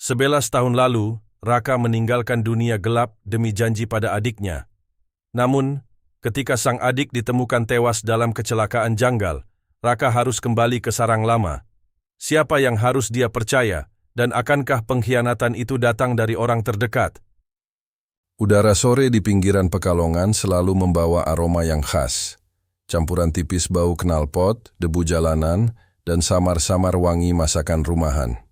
11 tahun lalu, Raka meninggalkan dunia gelap demi janji pada adiknya. Namun, ketika sang adik ditemukan tewas dalam kecelakaan janggal, Raka harus kembali ke sarang lama. Siapa yang harus dia percaya, dan akankah pengkhianatan itu datang dari orang terdekat? Udara sore di pinggiran Pekalongan selalu membawa aroma yang khas. Campuran tipis bau knalpot, debu jalanan, dan samar-samar wangi masakan rumahan.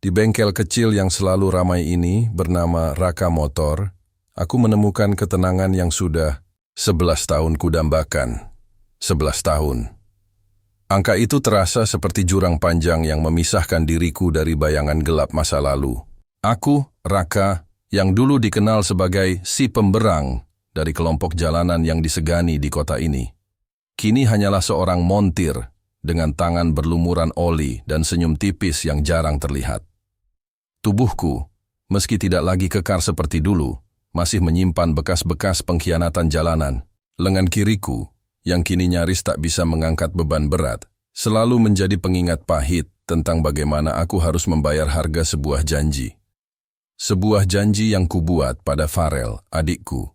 Di bengkel kecil yang selalu ramai ini, bernama Raka Motor, aku menemukan ketenangan yang sudah 11 tahun kudambakan. 11 tahun. Angka itu terasa seperti jurang panjang yang memisahkan diriku dari bayangan gelap masa lalu. Aku, Raka, yang dulu dikenal sebagai si pemberang dari kelompok jalanan yang disegani di kota ini, kini hanyalah seorang montir dengan tangan berlumuran oli dan senyum tipis yang jarang terlihat. Tubuhku, meski tidak lagi kekar seperti dulu, masih menyimpan bekas-bekas pengkhianatan jalanan. Lengan kiriku, yang kini nyaris tak bisa mengangkat beban berat, selalu menjadi pengingat pahit tentang bagaimana aku harus membayar harga sebuah janji. Sebuah janji yang kubuat pada Farel, adikku.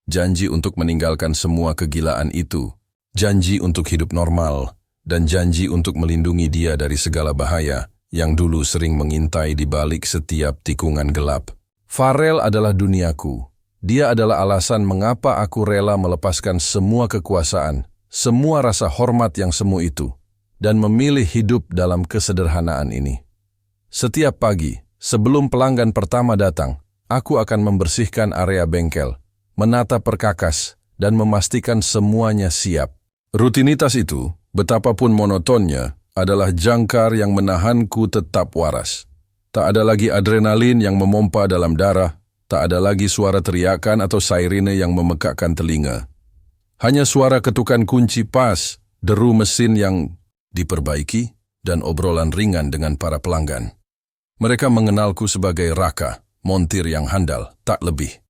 Janji untuk meninggalkan semua kegilaan itu, janji untuk hidup normal, dan janji untuk melindungi dia dari segala bahaya yang dulu sering mengintai di balik setiap tikungan gelap. Farel adalah duniaku. Dia adalah alasan mengapa aku rela melepaskan semua kekuasaan, semua rasa hormat yang semu itu, dan memilih hidup dalam kesederhanaan ini. Setiap pagi, sebelum pelanggan pertama datang, aku akan membersihkan area bengkel, menata perkakas, dan memastikan semuanya siap. Rutinitas itu, betapapun monotonnya, adalah jangkar yang menahanku tetap waras. Tak ada lagi adrenalin yang memompa dalam darah, tak ada lagi suara teriakan atau sairine yang memekakkan telinga. Hanya suara ketukan kunci pas, deru mesin yang diperbaiki, dan obrolan ringan dengan para pelanggan. Mereka mengenalku sebagai Raka, montir yang handal, tak lebih.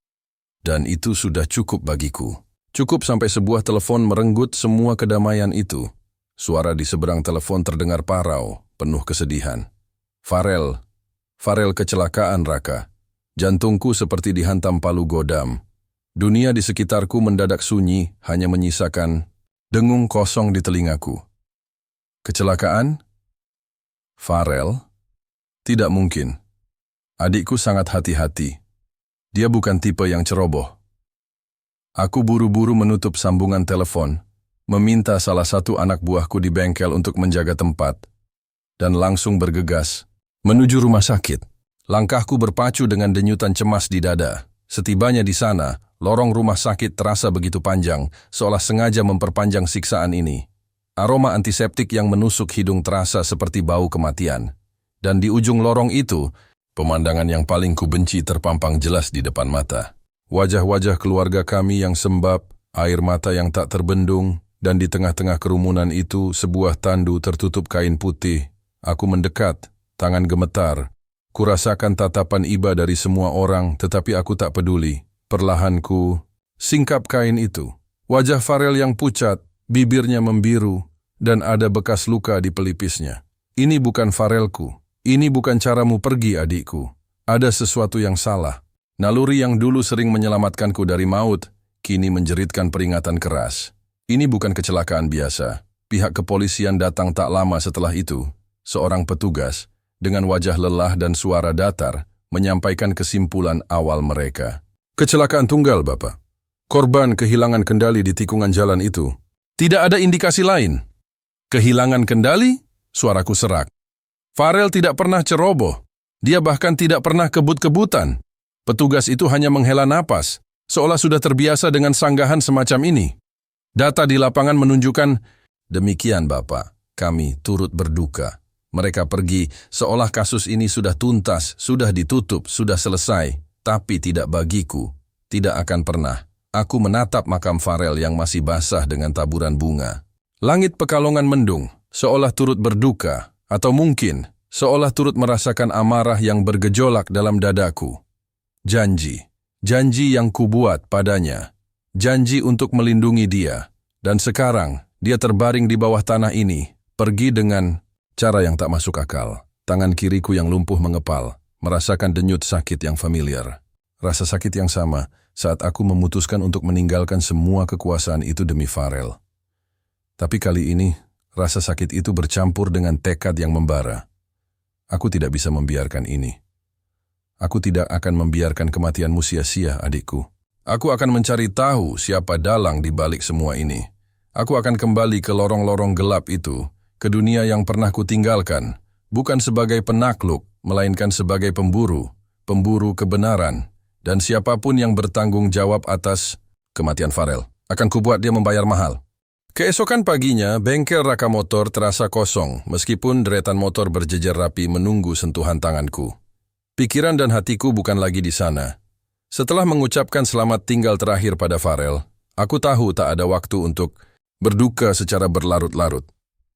Dan itu sudah cukup bagiku. Cukup sampai sebuah telepon merenggut semua kedamaian itu. Suara di seberang telepon terdengar parau, penuh kesedihan. Farel kecelakaan, Raka. Jantungku seperti dihantam palu godam. Dunia di sekitarku mendadak sunyi, hanya menyisakan dengung kosong di telingaku. Kecelakaan? Farel? Tidak mungkin. Adikku sangat hati-hati. Dia bukan tipe yang ceroboh. Aku buru-buru menutup sambungan telepon, meminta salah satu anak buahku di bengkel untuk menjaga tempat, dan langsung bergegas menuju rumah sakit. Langkahku berpacu dengan denyutan cemas di dada. Setibanya di sana, lorong rumah sakit terasa begitu panjang, seolah sengaja memperpanjang siksaan ini. Aroma antiseptik yang menusuk hidung terasa seperti bau kematian. Dan di ujung lorong itu, pemandangan yang paling kubenci terpampang jelas di depan mata. Wajah-wajah keluarga kami yang sembab, air mata yang tak terbendung, dan di tengah-tengah kerumunan itu sebuah tandu tertutup kain putih. Aku mendekat, tangan gemetar. Kurasakan tatapan iba dari semua orang, tetapi aku tak peduli. Perlahan ku singkap kain itu. Wajah Farel yang pucat, bibirnya membiru, dan ada bekas luka di pelipisnya. Ini bukan Farelku. Ini bukan caramu pergi, adikku. Ada sesuatu yang salah. Naluri yang dulu sering menyelamatkanku dari maut, kini menjeritkan peringatan keras. Ini bukan kecelakaan biasa. Pihak kepolisian datang tak lama setelah itu. Seorang petugas, dengan wajah lelah dan suara datar, menyampaikan kesimpulan awal mereka. Kecelakaan tunggal, Bapak. Korban kehilangan kendali di tikungan jalan itu. Tidak ada indikasi lain. Kehilangan kendali? Suaraku serak. Farel tidak pernah ceroboh. Dia bahkan tidak pernah kebut-kebutan. Petugas itu hanya menghela napas, seolah sudah terbiasa dengan sanggahan semacam ini. Data di lapangan menunjukkan, demikian Bapak, kami turut berduka. Mereka pergi seolah kasus ini sudah tuntas, sudah ditutup, sudah selesai. Tapi tidak bagiku, tidak akan pernah. Aku menatap makam Farel yang masih basah dengan taburan bunga. Langit Pekalongan mendung, seolah turut berduka, atau mungkin seolah turut merasakan amarah yang bergejolak dalam dadaku. Janji yang kubuat padanya. Janji untuk melindungi dia. Dan sekarang, dia terbaring di bawah tanah ini, pergi dengan cara yang tak masuk akal. Tangan kiriku yang lumpuh mengepal, merasakan denyut sakit yang familiar. Rasa sakit yang sama saat aku memutuskan untuk meninggalkan semua kekuasaan itu demi Farel. Tapi kali ini, rasa sakit itu bercampur dengan tekad yang membara. Aku tidak bisa membiarkan ini. Aku tidak akan membiarkan kematianmu sia-sia, adikku. Aku akan mencari tahu siapa dalang di balik semua ini. Aku akan kembali ke lorong-lorong gelap itu, ke dunia yang pernah kutinggalkan, bukan sebagai penakluk, melainkan sebagai pemburu kebenaran, dan siapapun yang bertanggung jawab atas kematian Farel. Akan kubuat dia membayar mahal. Keesokan paginya, bengkel Raka Motor terasa kosong, meskipun deretan motor berjejer rapi menunggu sentuhan tanganku. Pikiran dan hatiku bukan lagi di sana. Setelah mengucapkan selamat tinggal terakhir pada Farel, aku tahu tak ada waktu untuk berduka secara berlarut-larut.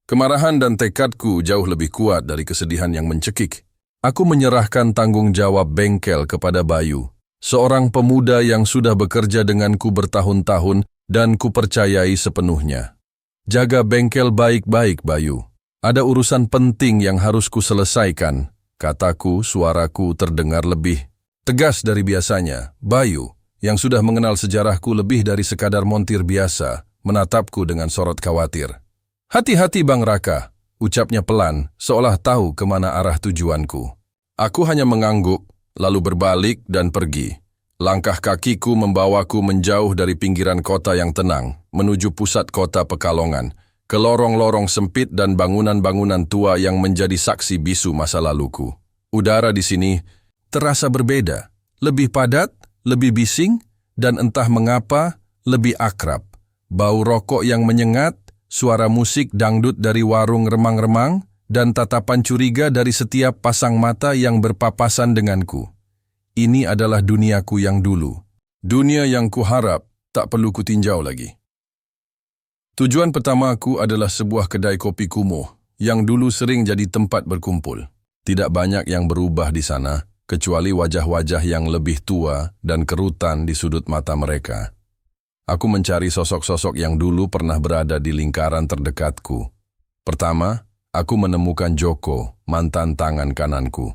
Kemarahan dan tekadku jauh lebih kuat dari kesedihan yang mencekik. Aku menyerahkan tanggung jawab bengkel kepada Bayu, seorang pemuda yang sudah bekerja denganku bertahun-tahun dan kupercayai sepenuhnya. Jaga bengkel baik-baik, Bayu. Ada urusan penting yang harus kuselesaikan. Kataku, suaraku terdengar lebih tegas dari biasanya. Bayu, yang sudah mengenal sejarahku lebih dari sekadar montir biasa, menatapku dengan sorot khawatir. Hati-hati Bang Raka, ucapnya pelan, seolah tahu kemana arah tujuanku. Aku hanya mengangguk, lalu berbalik dan pergi. Langkah kakiku membawaku menjauh dari pinggiran kota yang tenang, menuju pusat kota Pekalongan, ke lorong-lorong sempit dan bangunan-bangunan tua yang menjadi saksi bisu masa laluku. Udara di sini terasa berbeda, lebih padat, lebih bising, dan entah mengapa lebih akrab. Bau rokok yang menyengat, suara musik dangdut dari warung remang-remang, dan tatapan curiga dari setiap pasang mata yang berpapasan denganku. Ini adalah duniaku yang dulu. Dunia yang kuharap tak perlu kutinjau lagi. Tujuan pertamaku adalah sebuah kedai kopi kumuh yang dulu sering jadi tempat berkumpul. Tidak banyak yang berubah di sana, kecuali wajah-wajah yang lebih tua dan kerutan di sudut mata mereka. Aku mencari sosok-sosok yang dulu pernah berada di lingkaran terdekatku. Pertama, aku menemukan Joko, mantan tangan kananku.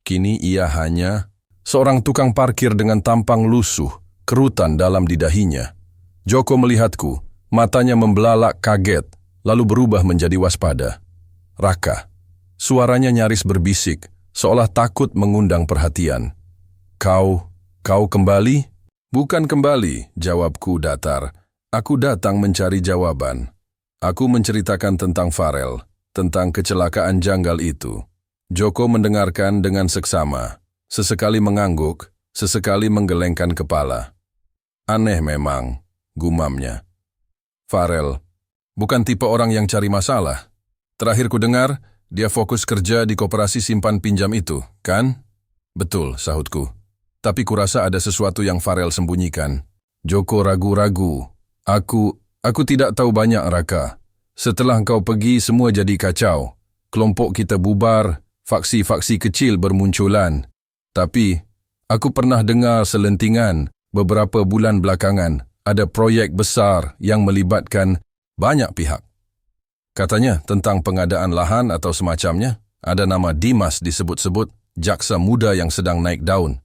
Kini ia hanya seorang tukang parkir dengan tampang lusuh, kerutan dalam di dahinya. Joko melihatku, matanya membelalak kaget, lalu berubah menjadi waspada. Raka, suaranya nyaris berbisik, seolah takut mengundang perhatian. Kau kembali? Bukan kembali, jawabku datar. Aku datang mencari jawaban. Aku menceritakan tentang Farel, tentang kecelakaan janggal itu. Joko mendengarkan dengan seksama. Sesekali mengangguk, sesekali menggelengkan kepala. Aneh memang, gumamnya. Farel, bukan tipe orang yang cari masalah. Terakhir ku dengar, dia fokus kerja di koperasi simpan pinjam itu, kan? Betul, sahutku. Tapi kurasa ada sesuatu yang Farel sembunyikan. Joko ragu-ragu. Aku tidak tahu banyak, Raka. Setelah engkau pergi, semua jadi kacau. Kelompok kita bubar, faksi-faksi kecil bermunculan. Tapi, aku pernah dengar selentingan beberapa bulan belakangan ada proyek besar yang melibatkan banyak pihak. Katanya tentang pengadaan lahan atau semacamnya, ada nama Dimas disebut-sebut, jaksa muda yang sedang naik daun.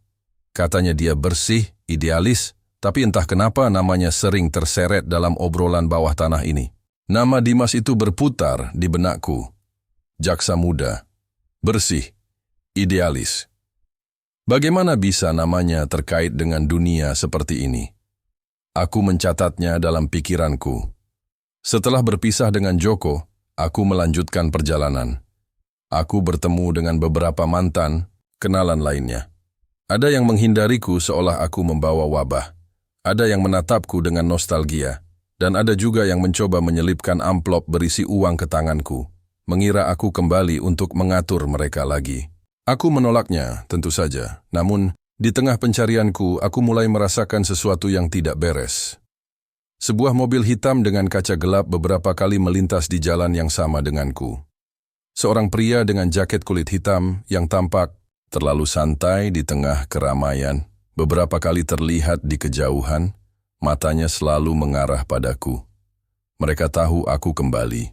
Katanya dia bersih, idealis, tapi entah kenapa namanya sering terseret dalam obrolan bawah tanah ini. Nama Dimas itu berputar di benakku. Jaksa muda, bersih, idealis. Bagaimana bisa namanya terkait dengan dunia seperti ini? Aku mencatatnya dalam pikiranku. Setelah berpisah dengan Joko, aku melanjutkan perjalanan. Aku bertemu dengan beberapa mantan, kenalan lainnya. Ada yang menghindariku seolah aku membawa wabah. Ada yang menatapku dengan nostalgia. Dan ada juga yang mencoba menyelipkan amplop berisi uang ke tanganku, mengira aku kembali untuk mengatur mereka lagi. Aku menolaknya, tentu saja. Namun, di tengah pencarianku, aku mulai merasakan sesuatu yang tidak beres. Sebuah mobil hitam dengan kaca gelap beberapa kali melintas di jalan yang sama denganku. Seorang pria dengan jaket kulit hitam yang tampak terlalu santai di tengah keramaian, beberapa kali terlihat di kejauhan, matanya selalu mengarah padaku. Mereka tahu aku kembali.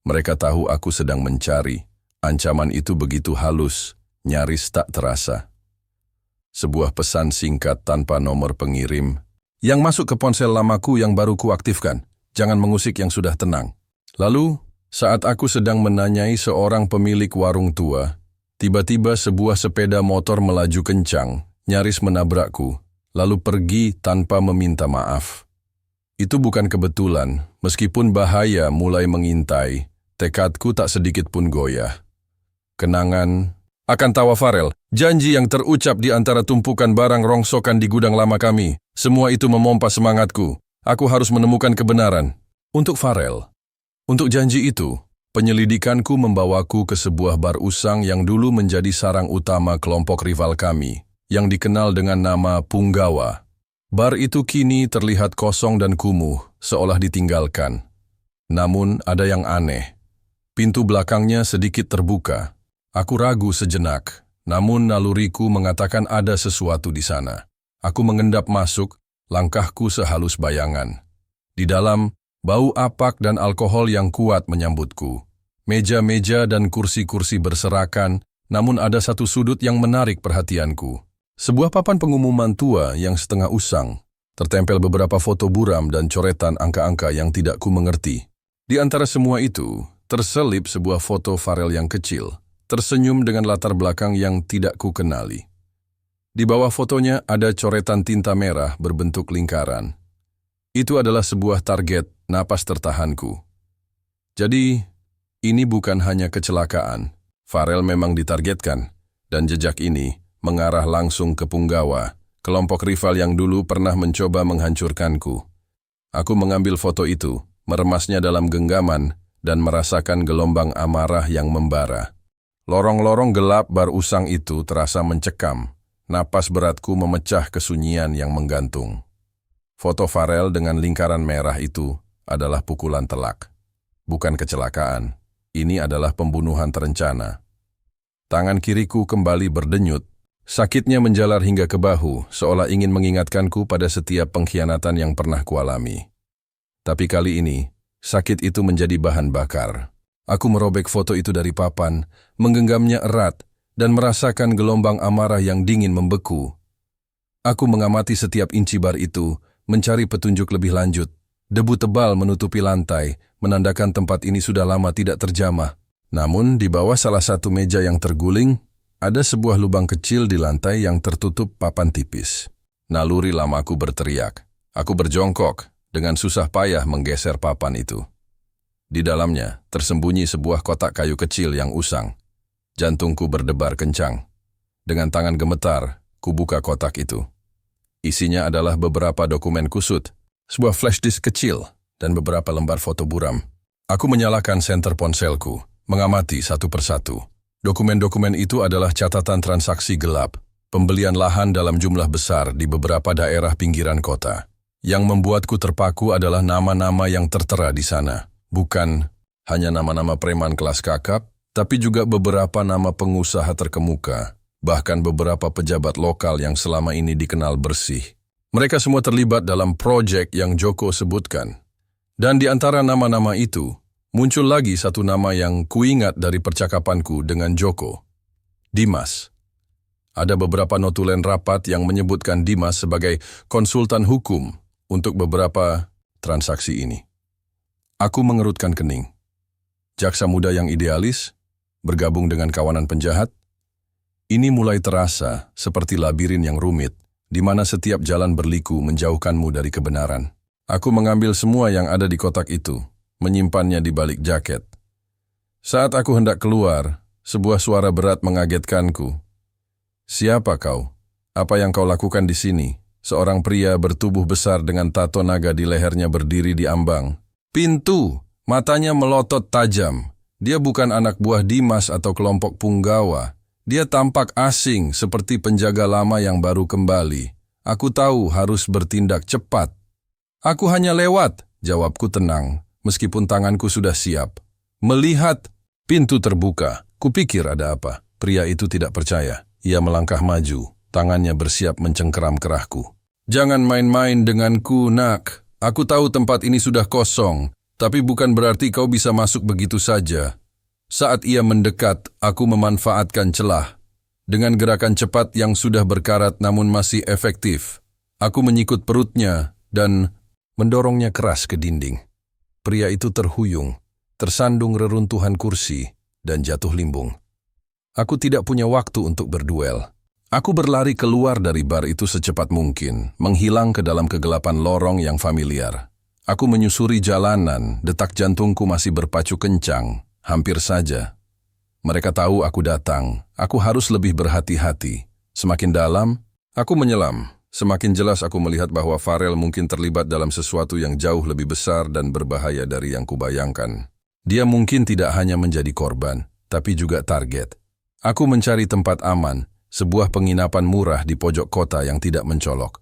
Mereka tahu aku sedang mencari, Ancaman itu begitu halus, nyaris tak terasa. Sebuah pesan singkat tanpa nomor pengirim yang masuk ke ponsel lamaku yang baru kuaktifkan. Jangan mengusik yang sudah tenang. Lalu, saat aku sedang menanyai seorang pemilik warung tua, tiba-tiba sebuah sepeda motor melaju kencang, nyaris menabrakku, lalu pergi tanpa meminta maaf. Itu bukan kebetulan, meskipun bahaya mulai mengintai, tekadku tak sedikit pun goyah. Kenangan akan tawa Farel, janji yang terucap di antara tumpukan barang rongsokan di gudang lama kami, semua itu memompa semangatku. Aku harus menemukan kebenaran. Untuk Farel, untuk janji itu, penyelidikanku membawaku ke sebuah bar usang yang dulu menjadi sarang utama kelompok rival kami, yang dikenal dengan nama Punggawa. Bar itu kini terlihat kosong dan kumuh, seolah ditinggalkan. Namun ada yang aneh. Pintu belakangnya sedikit terbuka. Aku ragu sejenak, namun naluriku mengatakan ada sesuatu di sana. Aku mengendap masuk, langkahku sehalus bayangan. Di dalam, bau apak dan alkohol yang kuat menyambutku. Meja-meja dan kursi-kursi berserakan, namun ada satu sudut yang menarik perhatianku. Sebuah papan pengumuman tua yang setengah usang, tertempel beberapa foto buram dan coretan angka-angka yang tidak ku mengerti. Di antara semua itu, terselip sebuah foto Farel yang kecil, tersenyum dengan latar belakang yang tidak ku kenali. Di bawah fotonya ada coretan tinta merah berbentuk lingkaran. Itu adalah sebuah target napas tertahanku. Jadi, ini bukan hanya kecelakaan. Farel memang ditargetkan, dan jejak ini mengarah langsung ke Punggawa, kelompok rival yang dulu pernah mencoba menghancurkanku. Aku mengambil foto itu, meremasnya dalam genggaman, dan merasakan gelombang amarah yang membara. Lorong-lorong gelap bar usang itu terasa mencekam. Napas beratku memecah kesunyian yang menggantung. Foto Farel dengan lingkaran merah itu adalah pukulan telak. Bukan kecelakaan, ini adalah pembunuhan terencana. Tangan kiriku kembali berdenyut. Sakitnya menjalar hingga ke bahu, seolah ingin mengingatkanku pada setiap pengkhianatan yang pernah kualami. Tapi kali ini, sakit itu menjadi bahan bakar. Aku merobek foto itu dari papan, menggenggamnya erat, dan merasakan gelombang amarah yang dingin membeku. Aku mengamati setiap inci bar itu, mencari petunjuk lebih lanjut. Debu tebal menutupi lantai, menandakan tempat ini sudah lama tidak terjamah. Namun, di bawah salah satu meja yang terguling, ada sebuah lubang kecil di lantai yang tertutup papan tipis. Naluri lamaku berteriak. Aku berjongkok, dengan susah payah menggeser papan itu. Di dalamnya, tersembunyi sebuah kotak kayu kecil yang usang. Jantungku berdebar kencang. Dengan tangan gemetar, kubuka kotak itu. Isinya adalah beberapa dokumen kusut, sebuah flash disk kecil, dan beberapa lembar foto buram. Aku menyalakan senter ponselku, mengamati satu persatu. Dokumen-dokumen itu adalah catatan transaksi gelap, pembelian lahan dalam jumlah besar di beberapa daerah pinggiran kota. Yang membuatku terpaku adalah nama-nama yang tertera di sana. Bukan hanya nama-nama preman kelas kakap, tapi juga beberapa nama pengusaha terkemuka, bahkan beberapa pejabat lokal yang selama ini dikenal bersih. Mereka semua terlibat dalam proyek yang Joko sebutkan. Dan di antara nama-nama itu, muncul lagi satu nama yang kuingat dari percakapanku dengan Joko. Dimas. Ada beberapa notulen rapat yang menyebutkan Dimas sebagai konsultan hukum untuk beberapa transaksi ini. Aku mengerutkan kening. Jaksa muda yang idealis, bergabung dengan kawanan penjahat, ini mulai terasa seperti labirin yang rumit, di mana setiap jalan berliku menjauhkanmu dari kebenaran. Aku mengambil semua yang ada di kotak itu, menyimpannya di balik jaket. Saat aku hendak keluar, sebuah suara berat mengagetkanku. Siapa kau? Apa yang kau lakukan di sini? Seorang pria bertubuh besar dengan tato naga di lehernya berdiri di ambang. Pintu, matanya melotot tajam. Dia bukan anak buah Dimas atau kelompok Punggawa. Dia tampak asing seperti penjaga lama yang baru kembali. Aku tahu harus bertindak cepat. Aku hanya lewat, jawabku tenang, meskipun tanganku sudah siap. Melihat pintu terbuka, kupikir ada apa. Pria itu tidak percaya. Ia melangkah maju, tangannya bersiap mencengkeram kerahku. Jangan main-main denganku, nak. Aku tahu tempat ini sudah kosong. Tapi bukan berarti kau bisa masuk begitu saja. Saat ia mendekat, aku memanfaatkan celah. Dengan gerakan cepat yang sudah berkarat namun masih efektif, aku menyikut perutnya dan mendorongnya keras ke dinding. Pria itu terhuyung, tersandung reruntuhan kursi, dan jatuh limbung. Aku tidak punya waktu untuk berduel. Aku berlari keluar dari bar itu secepat mungkin, menghilang ke dalam kegelapan lorong yang familiar. Aku menyusuri jalanan, detak jantungku masih berpacu kencang, hampir saja. Mereka tahu aku datang, aku harus lebih berhati-hati. Semakin dalam, aku menyelam. Semakin jelas aku melihat bahwa Farel mungkin terlibat dalam sesuatu yang jauh lebih besar dan berbahaya dari yang kubayangkan. Dia mungkin tidak hanya menjadi korban, tapi juga target. Aku mencari tempat aman, sebuah penginapan murah di pojok kota yang tidak mencolok.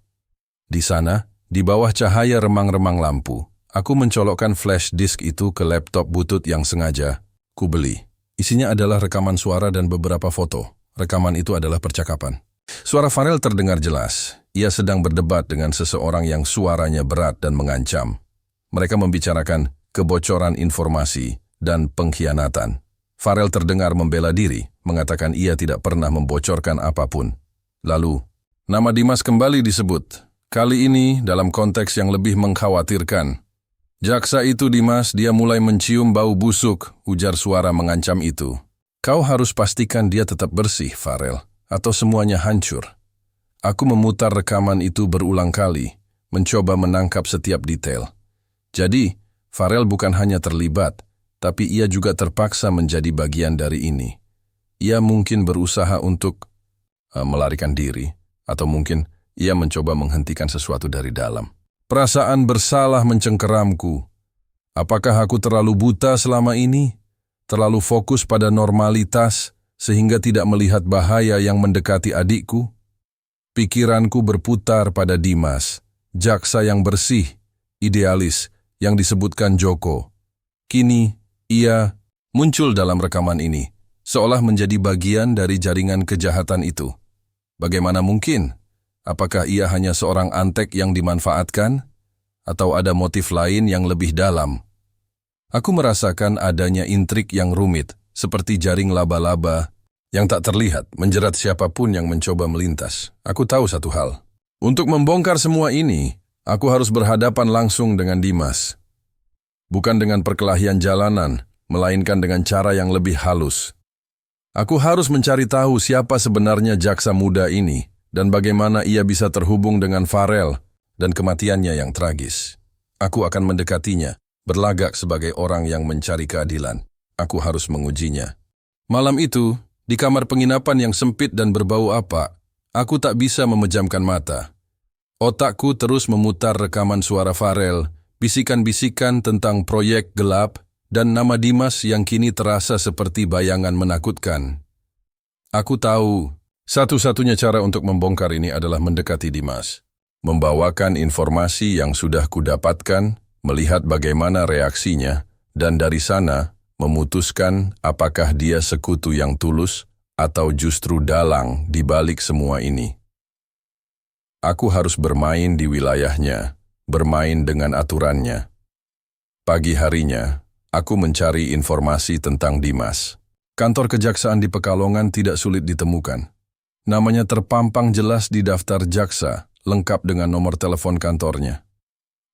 Di sana, di bawah cahaya remang-remang lampu, aku mencolokkan flash disk itu ke laptop butut yang sengaja kubeli. Isinya adalah rekaman suara dan beberapa foto. Rekaman itu adalah percakapan. Suara Farel terdengar jelas. Ia sedang berdebat dengan seseorang yang suaranya berat dan mengancam. Mereka membicarakan kebocoran informasi dan pengkhianatan. Farel terdengar membela diri, mengatakan ia tidak pernah membocorkan apapun. Lalu, nama Dimas kembali disebut. Kali ini dalam konteks yang lebih mengkhawatirkan. Jaksa itu Dimas, dia mulai mencium bau busuk, ujar suara mengancam itu. Kau harus pastikan dia tetap bersih, Farel, atau semuanya hancur. Aku memutar rekaman itu berulang kali, mencoba menangkap setiap detail. Jadi, Farel bukan hanya terlibat, tapi ia juga terpaksa menjadi bagian dari ini. Ia mungkin berusaha untuk melarikan diri, atau mungkin ia mencoba menghentikan sesuatu dari dalam. Perasaan bersalah mencengkeramku. Apakah aku terlalu buta selama ini? Terlalu fokus pada normalitas sehingga tidak melihat bahaya yang mendekati adikku? Pikiranku berputar pada Dimas, jaksa yang bersih, idealis, yang disebutkan Joko. Kini, ia muncul dalam rekaman ini, seolah menjadi bagian dari jaringan kejahatan itu. Bagaimana mungkin? Apakah ia hanya seorang antek yang dimanfaatkan? Atau ada motif lain yang lebih dalam? Aku merasakan adanya intrik yang rumit, seperti jaring laba-laba yang tak terlihat menjerat siapapun yang mencoba melintas. Aku tahu satu hal. Untuk membongkar semua ini, aku harus berhadapan langsung dengan Dimas. Bukan dengan perkelahian jalanan, melainkan dengan cara yang lebih halus. Aku harus mencari tahu siapa sebenarnya jaksa muda ini, dan bagaimana ia bisa terhubung dengan Farel dan kematiannya yang tragis. Aku akan mendekatinya, berlagak sebagai orang yang mencari keadilan. Aku harus mengujinya. Malam itu, di kamar penginapan yang sempit dan berbau apak, aku tak bisa memejamkan mata. Otakku terus memutar rekaman suara Farel, bisikan-bisikan tentang proyek gelap, dan nama Dimas yang kini terasa seperti bayangan menakutkan. Aku tahu, satu-satunya cara untuk membongkar ini adalah mendekati Dimas. Membawakan informasi yang sudah kudapatkan, melihat bagaimana reaksinya, dan dari sana memutuskan apakah dia sekutu yang tulus atau justru dalang di balik semua ini. Aku harus bermain di wilayahnya, bermain dengan aturannya. Pagi harinya, aku mencari informasi tentang Dimas. Kantor kejaksaan di Pekalongan tidak sulit ditemukan. Namanya terpampang jelas di daftar jaksa, lengkap dengan nomor telepon kantornya.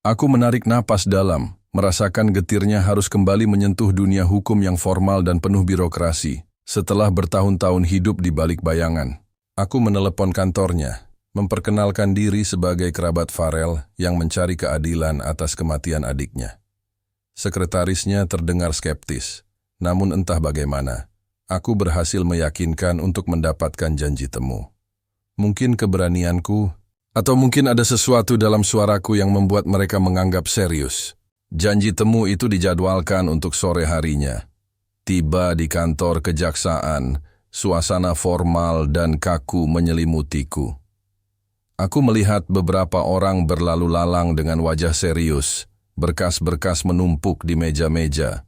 Aku menarik napas dalam, merasakan getirnya harus kembali menyentuh dunia hukum yang formal dan penuh birokrasi. Setelah bertahun-tahun hidup di balik bayangan, aku menelepon kantornya, memperkenalkan diri sebagai kerabat Farel yang mencari keadilan atas kematian adiknya. Sekretarisnya terdengar skeptis, namun entah bagaimana, aku berhasil meyakinkan untuk mendapatkan janji temu. Mungkin keberanianku, atau mungkin ada sesuatu dalam suaraku yang membuat mereka menganggap serius. Janji temu itu dijadwalkan untuk sore harinya. Tiba di kantor kejaksaan, suasana formal dan kaku menyelimutiku. Aku melihat beberapa orang berlalu lalang dengan wajah serius, berkas-berkas menumpuk di meja-meja.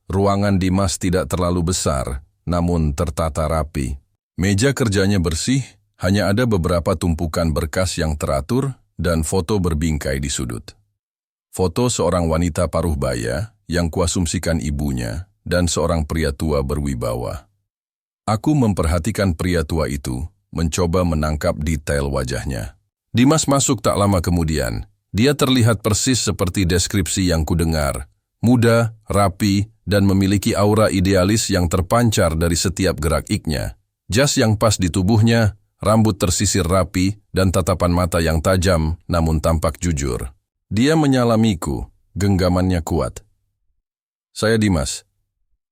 Ruangan Dimas tidak terlalu besar, namun tertata rapi. Meja kerjanya bersih, hanya ada beberapa tumpukan berkas yang teratur dan foto berbingkai di sudut. Foto seorang wanita paruh baya yang kuasumsikan ibunya dan seorang pria tua berwibawa. Aku memperhatikan pria tua itu, mencoba menangkap detail wajahnya. Dimas masuk tak lama kemudian. Dia terlihat persis seperti deskripsi yang kudengar. Muda, rapi, dan memiliki aura idealis yang terpancar dari setiap gerak-iknya. Jas yang pas di tubuhnya, rambut tersisir rapi, dan tatapan mata yang tajam namun tampak jujur. Dia menyalamiku, genggamannya kuat. "Saya Dimas.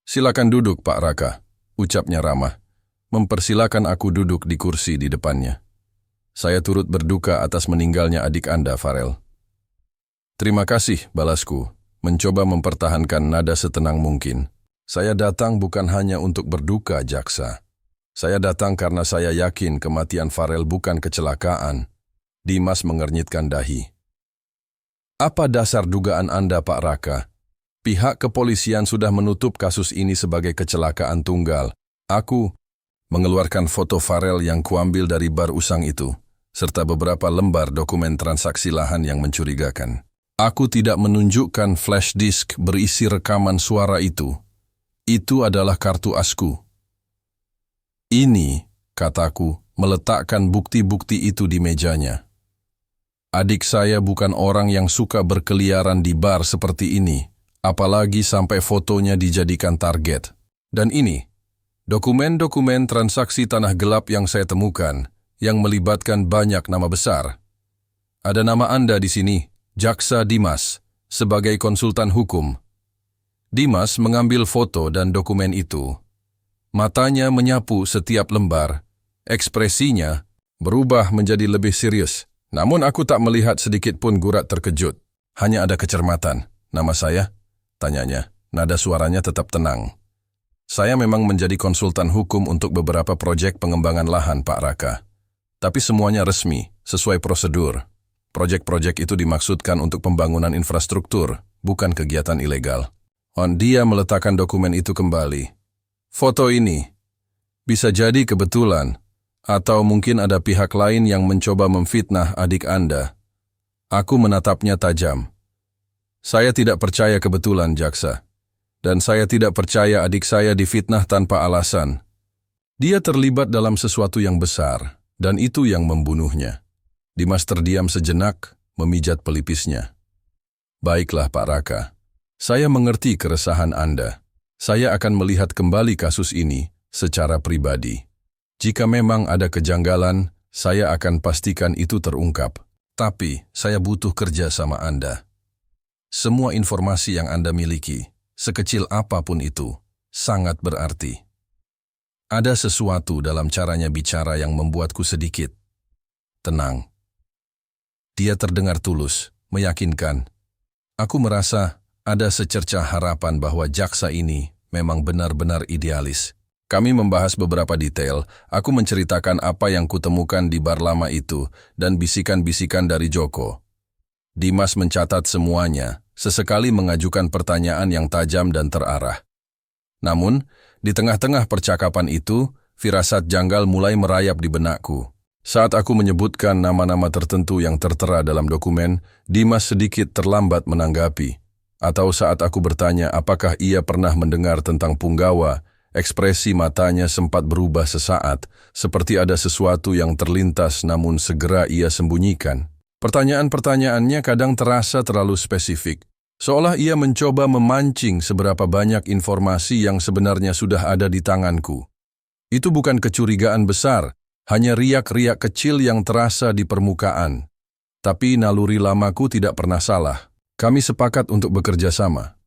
Silakan duduk, Pak Raka," ucapnya ramah. Mempersilakan aku duduk di kursi di depannya. "Saya turut berduka atas meninggalnya adik Anda, Farel." "Terima kasih," balasku, mencoba mempertahankan nada setenang mungkin. "Saya datang bukan hanya untuk berduka, Jaksa. Saya datang karena saya yakin kematian Farel bukan kecelakaan." Dimas mengernyitkan dahi. "Apa dasar dugaan Anda, Pak Raka? Pihak kepolisian sudah menutup kasus ini sebagai kecelakaan tunggal. Aku mengeluarkan foto Farel yang kuambil dari bar usang itu, serta beberapa lembar dokumen transaksi lahan yang mencurigakan. Aku tidak menunjukkan flash disk berisi rekaman suara itu. Itu adalah kartu asku. Ini," kataku, meletakkan bukti-bukti itu di mejanya. "Adik saya bukan orang yang suka berkeliaran di bar seperti ini, apalagi sampai fotonya dijadikan target. Dan ini, dokumen-dokumen transaksi tanah gelap yang saya temukan, yang melibatkan banyak nama besar. Ada nama Anda di sini, Jaksa Dimas, sebagai konsultan hukum." Dimas mengambil foto dan dokumen itu. Matanya menyapu setiap lembar. Ekspresinya berubah menjadi lebih serius. Namun aku tak melihat sedikit pun gurat terkejut. Hanya ada kecermatan. "Nama saya?" tanyanya. Nada suaranya tetap tenang. "Saya memang menjadi konsultan hukum untuk beberapa proyek pengembangan lahan, Pak Raka. Tapi semuanya resmi, sesuai prosedur. Proyek-proyek itu dimaksudkan untuk pembangunan infrastruktur, bukan kegiatan ilegal." Dia meletakkan dokumen itu kembali. "Foto ini bisa jadi kebetulan, atau mungkin ada pihak lain yang mencoba memfitnah adik Anda." Aku menatapnya tajam. "Saya tidak percaya kebetulan, Jaksa. Dan saya tidak percaya adik saya difitnah tanpa alasan. Dia terlibat dalam sesuatu yang besar, dan itu yang membunuhnya." Dimas terdiam sejenak, memijat pelipisnya. "Baiklah, Pak Raka. Saya mengerti keresahan Anda. Saya akan melihat kembali kasus ini secara pribadi. Jika memang ada kejanggalan, saya akan pastikan itu terungkap. Tapi saya butuh kerja sama Anda. Semua informasi yang Anda miliki, sekecil apapun itu, sangat berarti." Ada sesuatu dalam caranya bicara yang membuatku sedikit tenang. Dia terdengar tulus, meyakinkan. Aku merasa ada secercah harapan bahwa jaksa ini memang benar-benar idealis. Kami membahas beberapa detail. Aku menceritakan apa yang kutemukan di bar lama itu dan bisikan-bisikan dari Joko. Dimas mencatat semuanya, sesekali mengajukan pertanyaan yang tajam dan terarah. Namun, di tengah-tengah percakapan itu, firasat janggal mulai merayap di benakku. Saat aku menyebutkan nama-nama tertentu yang tertera dalam dokumen, Dimas sedikit terlambat menanggapi. Atau saat aku bertanya apakah ia pernah mendengar tentang Punggawa, ekspresi matanya sempat berubah sesaat, seperti ada sesuatu yang terlintas namun segera ia sembunyikan. Pertanyaan-pertanyaannya kadang terasa terlalu spesifik, seolah ia mencoba memancing seberapa banyak informasi yang sebenarnya sudah ada di tanganku. Itu bukan kecurigaan besar, hanya riak-riak kecil yang terasa di permukaan. Tapi naluri lamaku tidak pernah salah. Kami sepakat untuk bekerja sama.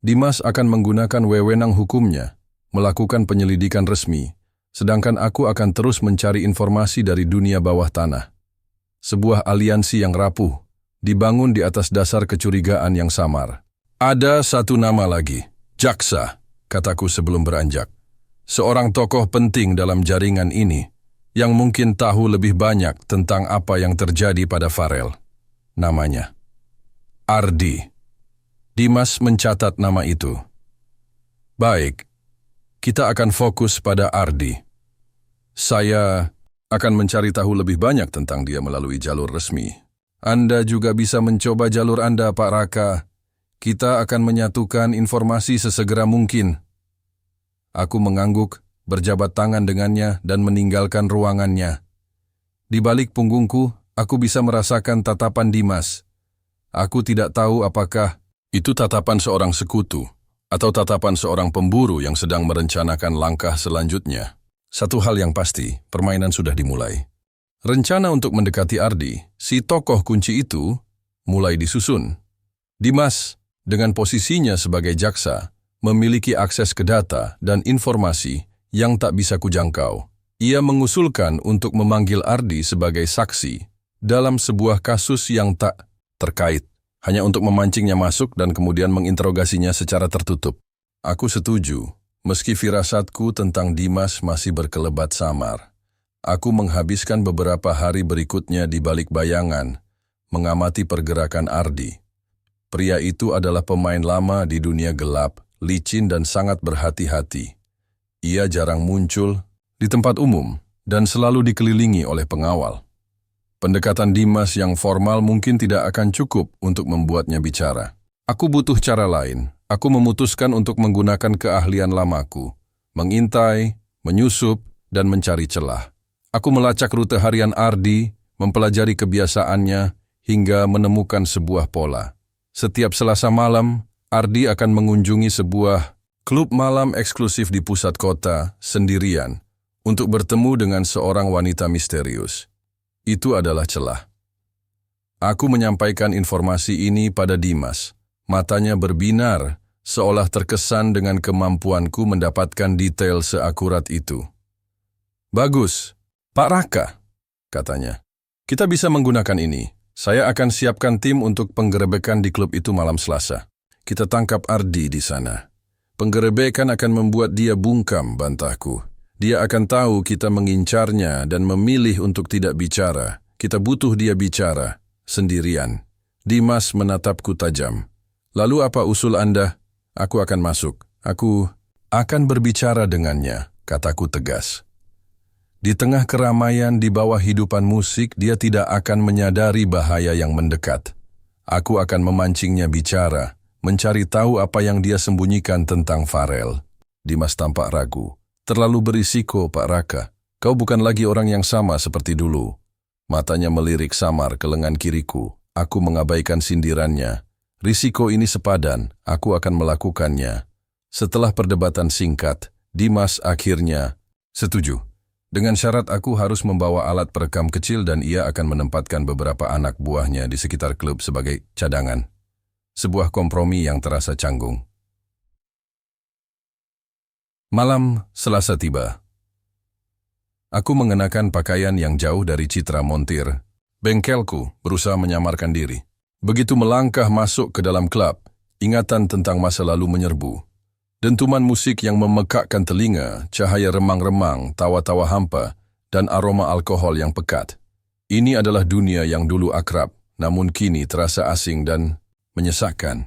Dimas akan menggunakan wewenang hukumnya, melakukan penyelidikan resmi, sedangkan aku akan terus mencari informasi dari dunia bawah tanah. Sebuah aliansi yang rapuh, dibangun di atas dasar kecurigaan yang samar. "Ada satu nama lagi, Jaksa," kataku sebelum beranjak. "Seorang tokoh penting dalam jaringan ini, yang mungkin tahu lebih banyak tentang apa yang terjadi pada Farel. Namanya Ardi." Dimas mencatat nama itu. "Baik, kita akan fokus pada Ardi. Saya akan mencari tahu lebih banyak tentang dia melalui jalur resmi. Anda juga bisa mencoba jalur Anda, Pak Raka. Kita akan menyatukan informasi sesegera mungkin. Aku mengangguk, berjabat tangan dengannya dan meninggalkan ruangannya. Di balik punggungku, aku bisa merasakan tatapan Dimas. Aku tidak tahu apakah itu tatapan seorang sekutu atau tatapan seorang pemburu yang sedang merencanakan langkah selanjutnya. Satu hal yang pasti, permainan sudah dimulai. Rencana untuk mendekati Ardi, si tokoh kunci itu, mulai disusun. Dimas, dengan posisinya sebagai jaksa, memiliki akses ke data dan informasi yang tak bisa kujangkau. Ia mengusulkan untuk memanggil Ardi sebagai saksi dalam sebuah kasus yang tak terkait, hanya untuk memancingnya masuk dan kemudian menginterogasinya secara tertutup. Aku setuju, meski firasatku tentang Dimas masih berkelebat samar. Aku menghabiskan beberapa hari berikutnya di balik bayangan, mengamati pergerakan Ardi. Pria itu adalah pemain lama di dunia gelap, licin dan sangat berhati-hati. Ia jarang muncul di tempat umum dan selalu dikelilingi oleh pengawal. Pendekatan Dimas yang formal mungkin tidak akan cukup untuk membuatnya bicara. Aku butuh cara lain. Aku memutuskan untuk menggunakan keahlian lamaku, mengintai, menyusup, dan mencari celah. Aku melacak rute harian Ardi, mempelajari kebiasaannya, hingga menemukan sebuah pola. Setiap Selasa malam, Ardi akan mengunjungi sebuah klub malam eksklusif di pusat kota, sendirian, untuk bertemu dengan seorang wanita misterius. Itu adalah celah. Aku menyampaikan informasi ini pada Dimas. Matanya berbinar, seolah terkesan dengan kemampuanku mendapatkan detail seakurat itu. Bagus, Pak Raka, katanya. Kita bisa menggunakan ini. Saya akan siapkan tim untuk penggerebekan di klub itu malam Selasa. Kita tangkap Ardi di sana. Penggerebekan akan membuat dia bungkam, bantahku. Dia akan tahu kita mengincarnya dan memilih untuk tidak bicara. Kita butuh dia bicara, sendirian. Dimas menatapku tajam. Lalu apa usul Anda? Aku akan masuk. Aku akan berbicara dengannya, kataku tegas. Di tengah keramaian di bawah hidupan musik, dia tidak akan menyadari bahaya yang mendekat. Aku akan memancingnya bicara, mencari tahu apa yang dia sembunyikan tentang Farel. Dimas tampak ragu. Terlalu berisiko, Pak Raka. Kau bukan lagi orang yang sama seperti dulu. Matanya melirik samar ke lengan kiriku. Aku mengabaikan sindirannya. Risiko ini sepadan, aku akan melakukannya. Setelah perdebatan singkat, Dimas akhirnya setuju. Dengan syarat aku harus membawa alat perekam kecil dan ia akan menempatkan beberapa anak buahnya di sekitar klub sebagai cadangan. Sebuah kompromi yang terasa canggung. Malam Selasa tiba. Aku mengenakan pakaian yang jauh dari citra montir. Bengkelku berusaha menyamarkan diri. Begitu melangkah masuk ke dalam klub, ingatan tentang masa lalu menyerbu. Dentuman musik yang memekakkan telinga, cahaya remang-remang, tawa-tawa hampa, dan aroma alkohol yang pekat. Ini adalah dunia yang dulu akrab, namun kini terasa asing dan menyesakkan.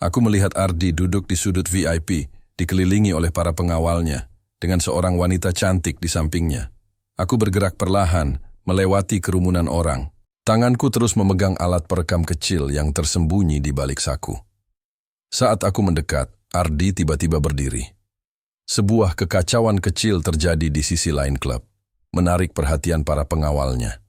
Aku melihat Ardi duduk di sudut VIP, dikelilingi oleh para pengawalnya, dengan seorang wanita cantik di sampingnya. Aku bergerak perlahan, melewati kerumunan orang. Tanganku terus memegang alat perekam kecil yang tersembunyi di balik saku. Saat aku mendekat, Ardi tiba-tiba berdiri. Sebuah kekacauan kecil terjadi di sisi lain klub, menarik perhatian para pengawalnya.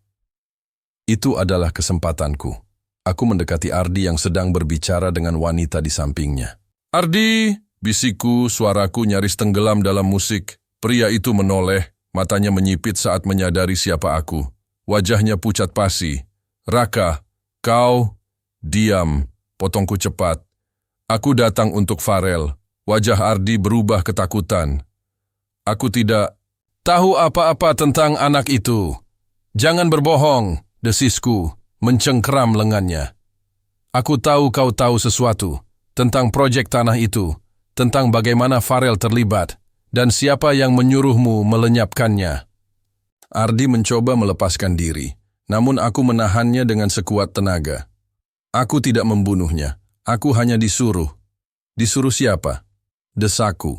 Itu adalah kesempatanku. Aku mendekati Ardi yang sedang berbicara dengan wanita di sampingnya. Ardi! Bisikku, suaraku nyaris tenggelam dalam musik. Pria itu menoleh, matanya menyipit saat menyadari siapa aku. Wajahnya pucat pasi. Raka, kau, diam, potongku cepat. Aku datang untuk Farel. Wajah Ardi berubah ketakutan. Aku tidak tahu apa-apa tentang anak itu. Jangan berbohong, desisku, mencengkeram lengannya. Aku tahu kau tahu sesuatu tentang proyek tanah itu. Tentang bagaimana Farel terlibat, dan siapa yang menyuruhmu melenyapkannya. Ardi mencoba melepaskan diri, namun aku menahannya dengan sekuat tenaga. Aku tidak membunuhnya, aku hanya disuruh. Disuruh siapa? Desaku.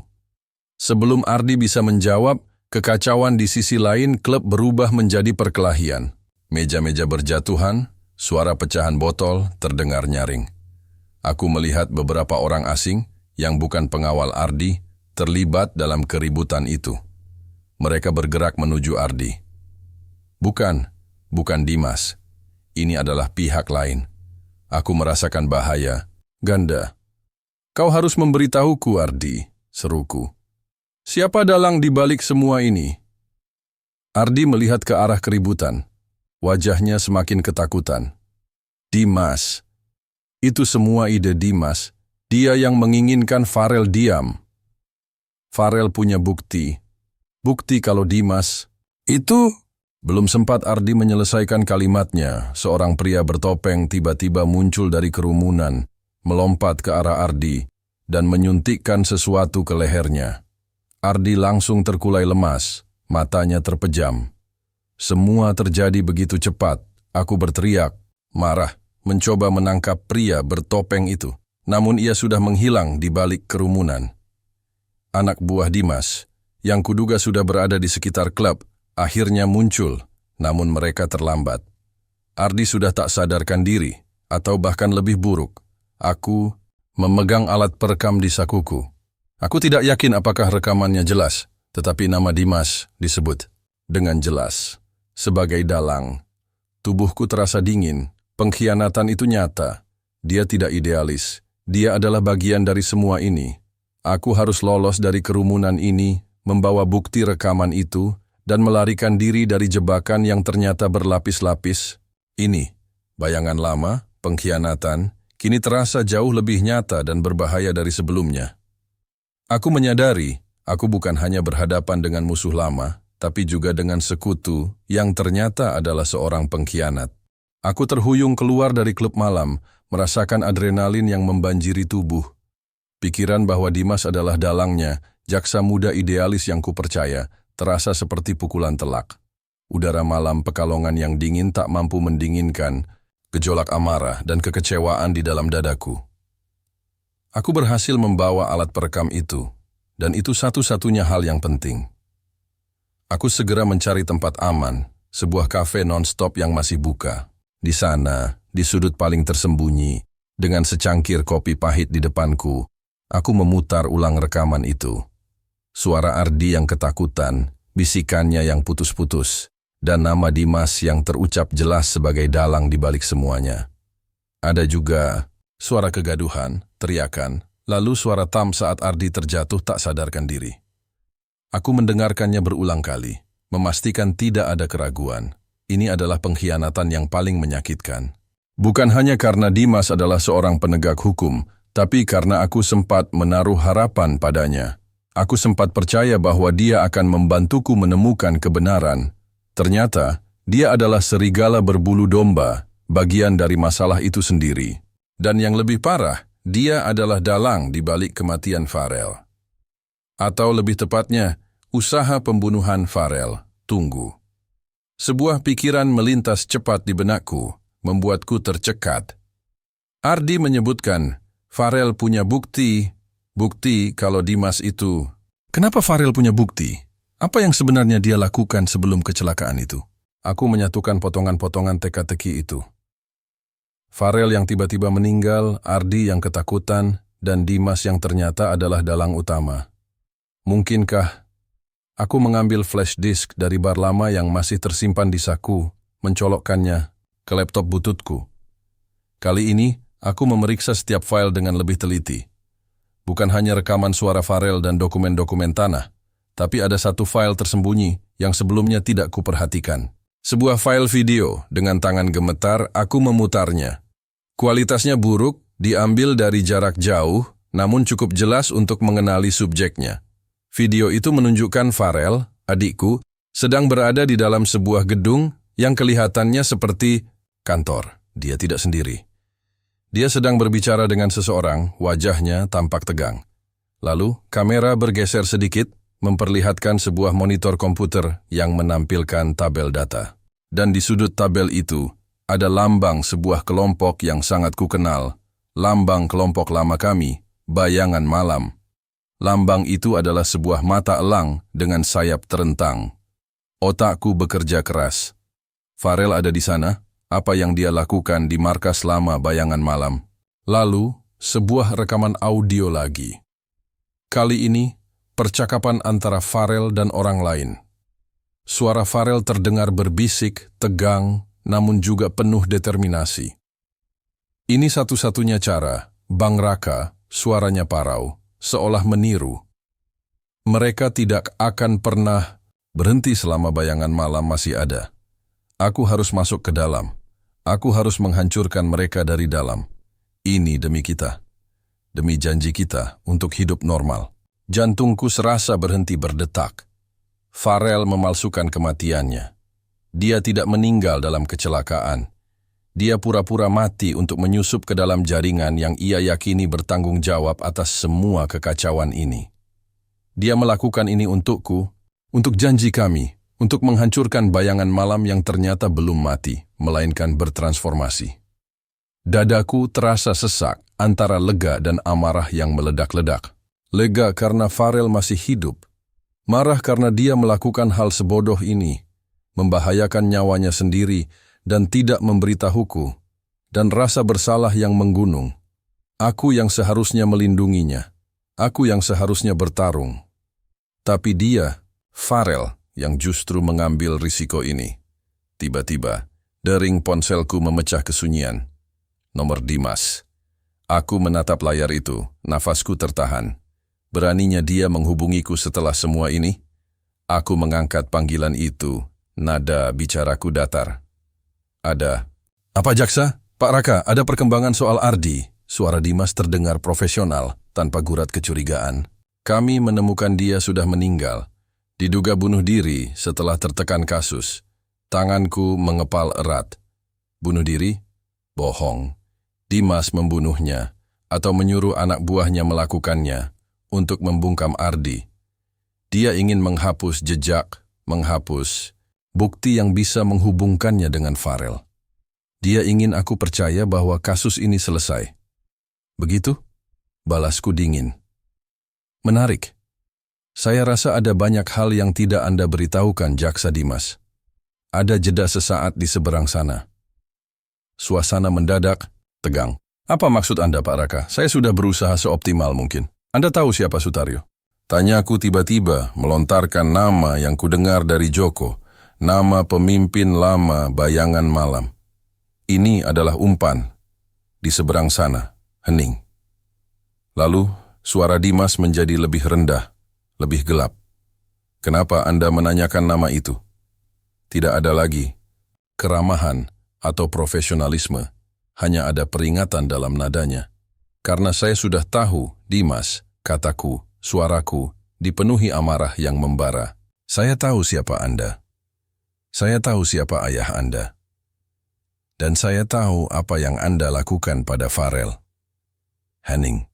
Sebelum Ardi bisa menjawab, kekacauan di sisi lain klub berubah menjadi perkelahian. Meja-meja berjatuhan, suara pecahan botol terdengar nyaring. Aku melihat beberapa orang asing yang bukan pengawal Ardi terlibat dalam keributan itu. Mereka bergerak menuju Ardi. Bukan Dimas. Ini adalah pihak lain. Aku merasakan bahaya. Ganda. Kau harus memberitahuku, Ardi, seruku. Siapa dalang di balik semua ini? Ardi melihat ke arah keributan. Wajahnya semakin ketakutan. Dimas. Itu semua ide Dimas. Dia yang menginginkan Farel diam. Farel punya bukti. Bukti kalau Dimas itu... Belum sempat Ardi menyelesaikan kalimatnya, seorang pria bertopeng tiba-tiba muncul dari kerumunan, melompat ke arah Ardi, dan menyuntikkan sesuatu ke lehernya. Ardi langsung terkulai lemas, matanya terpejam. Semua terjadi begitu cepat. Aku berteriak, marah, mencoba menangkap pria bertopeng itu. Namun ia sudah menghilang di balik kerumunan. Anak buah Dimas, yang kuduga sudah berada di sekitar klub, akhirnya muncul, namun mereka terlambat. Ardi sudah tak sadarkan diri, atau bahkan lebih buruk. Aku memegang alat perekam di sakuku. Aku tidak yakin apakah rekamannya jelas, tetapi nama Dimas disebut dengan jelas. Sebagai dalang, tubuhku terasa dingin. Pengkhianatan itu nyata. Dia tidak idealis. Dia adalah bagian dari semua ini. Aku harus lolos dari kerumunan ini, membawa bukti rekaman itu, dan melarikan diri dari jebakan yang ternyata berlapis-lapis. Ini, bayangan lama, pengkhianatan, kini terasa jauh lebih nyata dan berbahaya dari sebelumnya. Aku menyadari, aku bukan hanya berhadapan dengan musuh lama, tapi juga dengan sekutu yang ternyata adalah seorang pengkhianat. Aku terhuyung keluar dari klub malam, merasakan adrenalin yang membanjiri tubuh. Pikiran bahwa Dimas adalah dalangnya, jaksa muda idealis yang kupercaya, terasa seperti pukulan telak. Udara malam Pekalongan yang dingin tak mampu mendinginkan gejolak amarah dan kekecewaan di dalam dadaku. Aku berhasil membawa alat perekam itu, dan itu satu-satunya hal yang penting. Aku segera mencari tempat aman, sebuah kafe non-stop yang masih buka. Di sana, di sudut paling tersembunyi, dengan secangkir kopi pahit di depanku, aku memutar ulang rekaman itu. Suara Ardi yang ketakutan, bisikannya yang putus-putus, dan nama Dimas yang terucap jelas sebagai dalang di balik semuanya. Ada juga suara kegaduhan, teriakan, lalu suara Tam saat Ardi terjatuh tak sadarkan diri. Aku mendengarkannya berulang kali, memastikan tidak ada keraguan. Ini adalah pengkhianatan yang paling menyakitkan. Bukan hanya karena Dimas adalah seorang penegak hukum, tapi karena aku sempat menaruh harapan padanya. Aku sempat percaya bahwa dia akan membantuku menemukan kebenaran. Ternyata, dia adalah serigala berbulu domba, bagian dari masalah itu sendiri. Dan yang lebih parah, dia adalah dalang di balik kematian Farel. Atau lebih tepatnya, usaha pembunuhan Farel. Tunggu. Sebuah pikiran melintas cepat di benakku, membuatku tercekat. Ardi menyebutkan, Farel punya bukti kalau Dimas itu. Kenapa Farel punya bukti? Apa yang sebenarnya dia lakukan sebelum kecelakaan itu? Aku menyatukan potongan-potongan teka-teki itu. Farel yang tiba-tiba meninggal, Ardi yang ketakutan, dan Dimas yang ternyata adalah dalang utama. Mungkinkah aku mengambil flash disk dari bar lama yang masih tersimpan di saku, mencolokkannya ke laptop bututku? Kali ini, aku memeriksa setiap file dengan lebih teliti. Bukan hanya rekaman suara Farel dan dokumen-dokumen tanah, tapi ada satu file tersembunyi yang sebelumnya tidak kuperhatikan. Sebuah file video dengan tangan gemetar, aku memutarnya. Kualitasnya buruk, diambil dari jarak jauh, namun cukup jelas untuk mengenali subjeknya. Video itu menunjukkan Farel, adikku, sedang berada di dalam sebuah gedung yang kelihatannya seperti kantor. Dia tidak sendiri. Dia sedang berbicara dengan seseorang, wajahnya tampak tegang. Lalu, kamera bergeser sedikit, memperlihatkan sebuah monitor komputer yang menampilkan tabel data. Dan di sudut tabel itu, ada lambang sebuah kelompok yang sangat kukenal, lambang kelompok lama kami, Bayangan Malam. Lambang itu adalah sebuah mata elang dengan sayap terentang. Otakku bekerja keras. Farel ada di sana. Apa yang dia lakukan di markas lama Bayangan Malam. Lalu, sebuah rekaman audio lagi. Kali ini, percakapan antara Farel dan orang lain. Suara Farel terdengar berbisik, tegang, namun juga penuh determinasi. Ini satu-satunya cara, Bang Raka, suaranya parau, seolah meniru. Mereka tidak akan pernah berhenti selama bayangan malam masih ada. Aku harus masuk ke dalam. Aku harus menghancurkan mereka dari dalam. Ini demi kita. Demi janji kita untuk hidup normal. Jantungku serasa berhenti berdetak. Farel memalsukan kematiannya. Dia tidak meninggal dalam kecelakaan. Dia pura-pura mati untuk menyusup ke dalam jaringan yang ia yakini bertanggung jawab atas semua kekacauan ini. Dia melakukan ini untukku, untuk janji kami, untuk menghancurkan bayangan malam yang ternyata belum mati, melainkan bertransformasi. Dadaku terasa sesak antara lega dan amarah yang meledak-ledak. Lega karena Farel masih hidup. Marah karena dia melakukan hal sebodoh ini, membahayakan nyawanya sendiri dan tidak memberitahuku, dan rasa bersalah yang menggunung. Aku yang seharusnya melindunginya. Aku yang seharusnya bertarung. Tapi dia, Farel, yang justru mengambil risiko ini. Tiba-tiba, dering ponselku memecah kesunyian. Nomor Dimas. Aku menatap layar itu, nafasku tertahan. Beraninya dia menghubungiku setelah semua ini? Aku mengangkat panggilan itu, nada bicaraku datar. Ada. Apa jaksa? Pak Raka, ada perkembangan soal Ardi. Suara Dimas terdengar profesional, tanpa gurat kecurigaan. Kami menemukan dia sudah meninggal. Diduga bunuh diri setelah tertekan kasus. Tanganku mengepal erat. Bunuh diri? Bohong. Dimas membunuhnya, atau menyuruh anak buahnya melakukannya, untuk membungkam Ardi. Dia ingin menghapus jejak, menghapus bukti yang bisa menghubungkannya dengan Farel. Dia ingin aku percaya bahwa kasus ini selesai. Begitu? Balasku dingin. Menarik. Saya rasa ada banyak hal yang tidak Anda beritahukan, Jaksa Dimas. Ada jeda sesaat di seberang sana. Suasana mendadak tegang. Apa maksud Anda, Pak Raka? Saya sudah berusaha seoptimal mungkin. Anda tahu siapa Sutaryo? Tanyaku tiba-tiba melontarkan nama yang kudengar dari Joko. Nama pemimpin lama bayangan malam. Ini adalah umpan. Di seberang sana, hening. Lalu, suara Dimas menjadi lebih rendah, lebih gelap. Kenapa Anda menanyakan nama itu? Tidak ada lagi keramahan atau profesionalisme. Hanya ada peringatan dalam nadanya. Karena saya sudah tahu, Dimas, kataku, suaraku, dipenuhi amarah yang membara. Saya tahu siapa Anda. Saya tahu siapa ayah Anda. Dan saya tahu apa yang Anda lakukan pada Farel. Hening.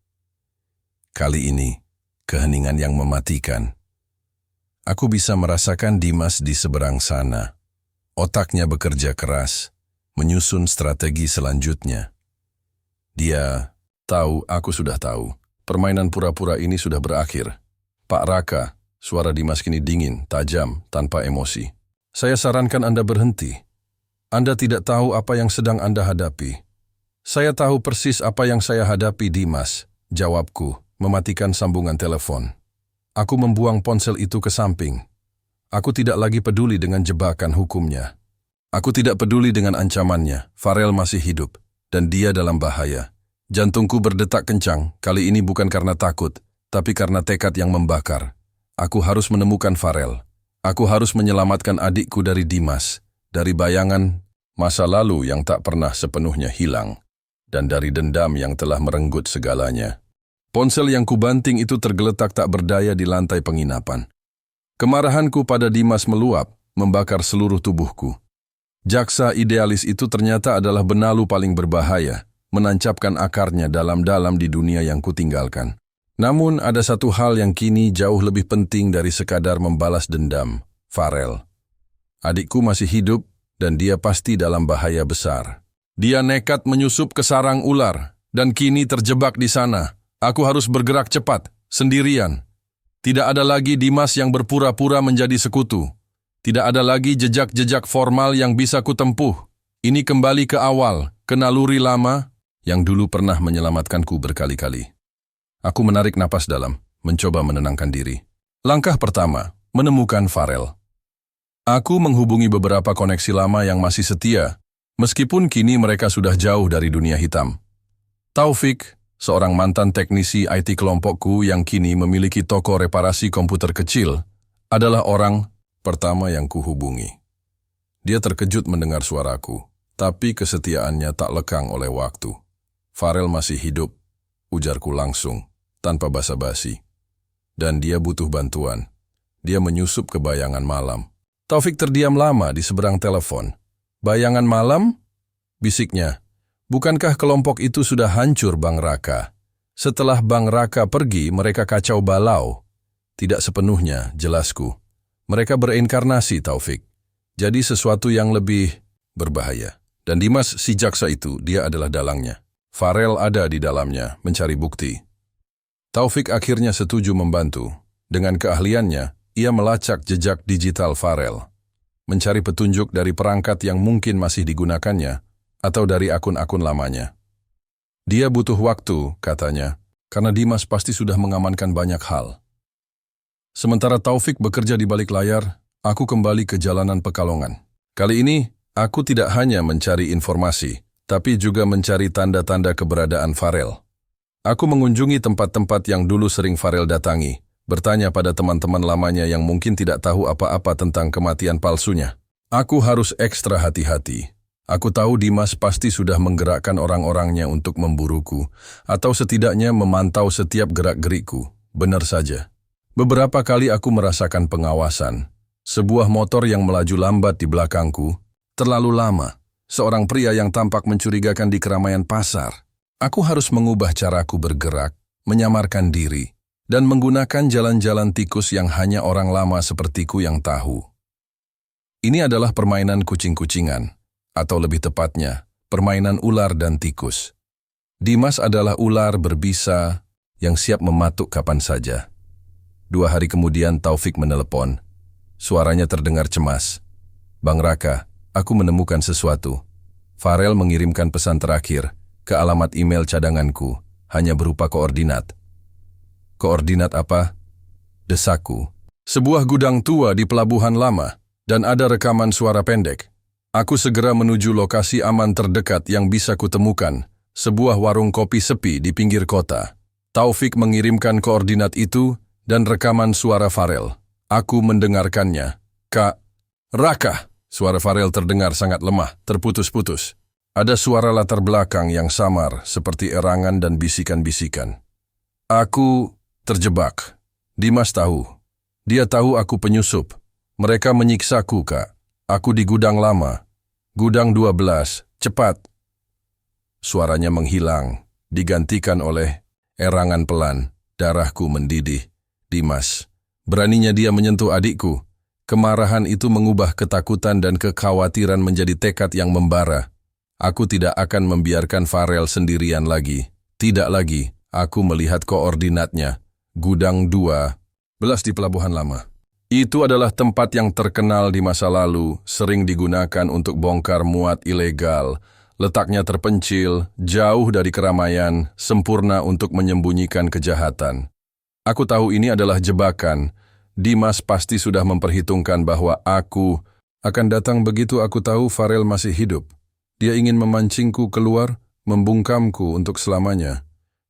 Kali ini, keheningan yang mematikan. Aku bisa merasakan Dimas di seberang sana. Otaknya bekerja keras, menyusun strategi selanjutnya. Dia tahu aku sudah tahu. Permainan pura-pura ini sudah berakhir. Pak Raka, suara Dimas kini dingin, tajam, tanpa emosi. Saya sarankan Anda berhenti. Anda tidak tahu apa yang sedang Anda hadapi. Saya tahu persis apa yang saya hadapi, Dimas. Jawabku, mematikan sambungan telepon. Aku membuang ponsel itu ke samping. Aku tidak lagi peduli dengan jebakan hukumnya. Aku tidak peduli dengan ancamannya. Farel masih hidup, dan dia dalam bahaya. Jantungku berdetak kencang, kali ini bukan karena takut, tapi karena tekad yang membakar. Aku harus menemukan Farel. Aku harus menyelamatkan adikku dari Dimas, dari bayangan masa lalu yang tak pernah sepenuhnya hilang, dan dari dendam yang telah merenggut segalanya. Ponsel yang kubanting itu tergeletak tak berdaya di lantai penginapan. Kemarahanku pada Dimas meluap, membakar seluruh tubuhku. Jaksa idealis itu ternyata adalah benalu paling berbahaya, menancapkan akarnya dalam-dalam di dunia yang kutinggalkan. Namun ada satu hal yang kini jauh lebih penting dari sekadar membalas dendam, Farel. Adikku masih hidup dan dia pasti dalam bahaya besar. Dia nekat menyusup ke sarang ular dan kini terjebak di sana. Aku harus bergerak cepat, sendirian. Tidak ada lagi Dimas yang berpura-pura menjadi sekutu. Tidak ada lagi jejak-jejak formal yang bisa kutempuh. Ini kembali ke awal, ke naluri lama, yang dulu pernah menyelamatkanku berkali-kali. Aku menarik napas dalam, mencoba menenangkan diri. Langkah pertama, menemukan Farel. Aku menghubungi beberapa koneksi lama yang masih setia, meskipun kini mereka sudah jauh dari dunia hitam. Taufik, seorang mantan teknisi IT kelompokku yang kini memiliki toko reparasi komputer kecil, adalah orang pertama yang kuhubungi. Dia terkejut mendengar suaraku, tapi kesetiaannya tak lekang oleh waktu. Farel masih hidup, ujarku langsung, tanpa basa-basi. Dan dia butuh bantuan. Dia menyusup ke bayangan malam. Taufik terdiam lama di seberang telepon. Bayangan malam? Bisiknya. Bukankah kelompok itu sudah hancur, Bang Raka? Setelah Bang Raka pergi, mereka kacau balau. Tidak sepenuhnya, jelasku. Mereka berinkarnasi, Taufik. Jadi sesuatu yang lebih berbahaya. Dan Dimas si jaksa itu, dia adalah dalangnya. Farel ada di dalamnya, mencari bukti. Taufik akhirnya setuju membantu. Dengan keahliannya, ia melacak jejak digital Farel. Mencari petunjuk dari perangkat yang mungkin masih digunakannya, atau dari akun-akun lamanya. Dia butuh waktu, katanya, karena Dimas pasti sudah mengamankan banyak hal. Sementara Taufik bekerja di balik layar, aku kembali ke jalanan Pekalongan. Kali ini, aku tidak hanya mencari informasi, tapi juga mencari tanda-tanda keberadaan Farel. Aku mengunjungi tempat-tempat yang dulu sering Farel datangi, bertanya pada teman-teman lamanya yang mungkin tidak tahu apa-apa tentang kematian palsunya. Aku harus ekstra hati-hati. Aku tahu Dimas pasti sudah menggerakkan orang-orangnya untuk memburuku, atau setidaknya memantau setiap gerak-gerikku. Benar saja. Beberapa kali aku merasakan pengawasan. Sebuah motor yang melaju lambat di belakangku, terlalu lama. Seorang pria yang tampak mencurigakan di keramaian pasar. Aku harus mengubah caraku bergerak, menyamarkan diri, dan menggunakan jalan-jalan tikus yang hanya orang lama sepertiku yang tahu. Ini adalah permainan kucing-kucingan, atau lebih tepatnya, permainan ular dan tikus. Dimas adalah ular berbisa yang siap mematuk kapan saja. 2 hari kemudian Taufik menelepon. Suaranya terdengar cemas. Bang Raka, aku menemukan sesuatu. Farel mengirimkan pesan terakhir ke alamat email cadanganku, hanya berupa koordinat. Koordinat apa? Desakku. Sebuah gudang tua di pelabuhan lama, dan ada rekaman suara pendek. Aku segera menuju lokasi aman terdekat yang bisa kutemukan, sebuah warung kopi sepi di pinggir kota. Taufik mengirimkan koordinat itu dan rekaman suara Farel. Aku mendengarkannya. Kak Raka, suara Farel terdengar sangat lemah, terputus-putus. Ada suara latar belakang yang samar, seperti erangan dan bisikan-bisikan. Aku terjebak. Dimas tahu. Dia tahu aku penyusup. Mereka menyiksaku, Kak. Aku di gudang lama. Gudang 12. Cepat. Suaranya menghilang, digantikan oleh erangan pelan. Darahku mendidih. Dimas. Beraninya dia menyentuh adikku. Kemarahan itu mengubah ketakutan dan kekhawatiran menjadi tekad yang membara. Aku tidak akan membiarkan Farel sendirian lagi. Tidak lagi. Aku melihat koordinatnya. Gudang 12 di Pelabuhan Lama. Itu adalah tempat yang terkenal di masa lalu, sering digunakan untuk bongkar muat ilegal. Letaknya terpencil, jauh dari keramaian, sempurna untuk menyembunyikan kejahatan. Aku tahu ini adalah jebakan. Dimas pasti sudah memperhitungkan bahwa aku akan datang begitu aku tahu Farel masih hidup. Dia ingin memancingku keluar, membungkamku untuk selamanya.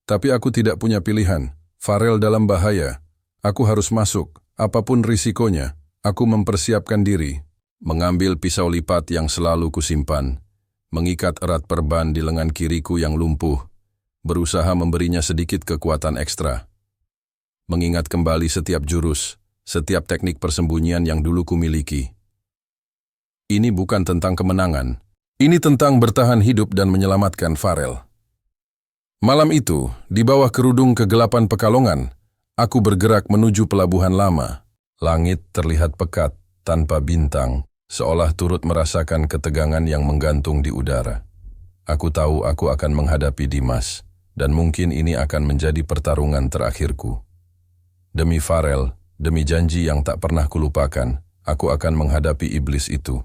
Tapi aku tidak punya pilihan. Farel dalam bahaya. Aku harus masuk, apapun risikonya. Aku mempersiapkan diri. Mengambil pisau lipat yang selalu kusimpan. Mengikat erat perban di lengan kiriku yang lumpuh. Berusaha memberinya sedikit kekuatan ekstra. Mengingat kembali setiap jurus, setiap teknik persembunyian yang dulu kumiliki. Ini bukan tentang kemenangan. Ini tentang bertahan hidup dan menyelamatkan Farel. Malam itu, di bawah kerudung kegelapan Pekalongan, aku bergerak menuju Pelabuhan Lama. Langit terlihat pekat, tanpa bintang, seolah turut merasakan ketegangan yang menggantung di udara. Aku tahu aku akan menghadapi Dimas, dan mungkin ini akan menjadi pertarungan terakhirku. Demi Farel, demi janji yang tak pernah kulupakan, aku akan menghadapi iblis itu.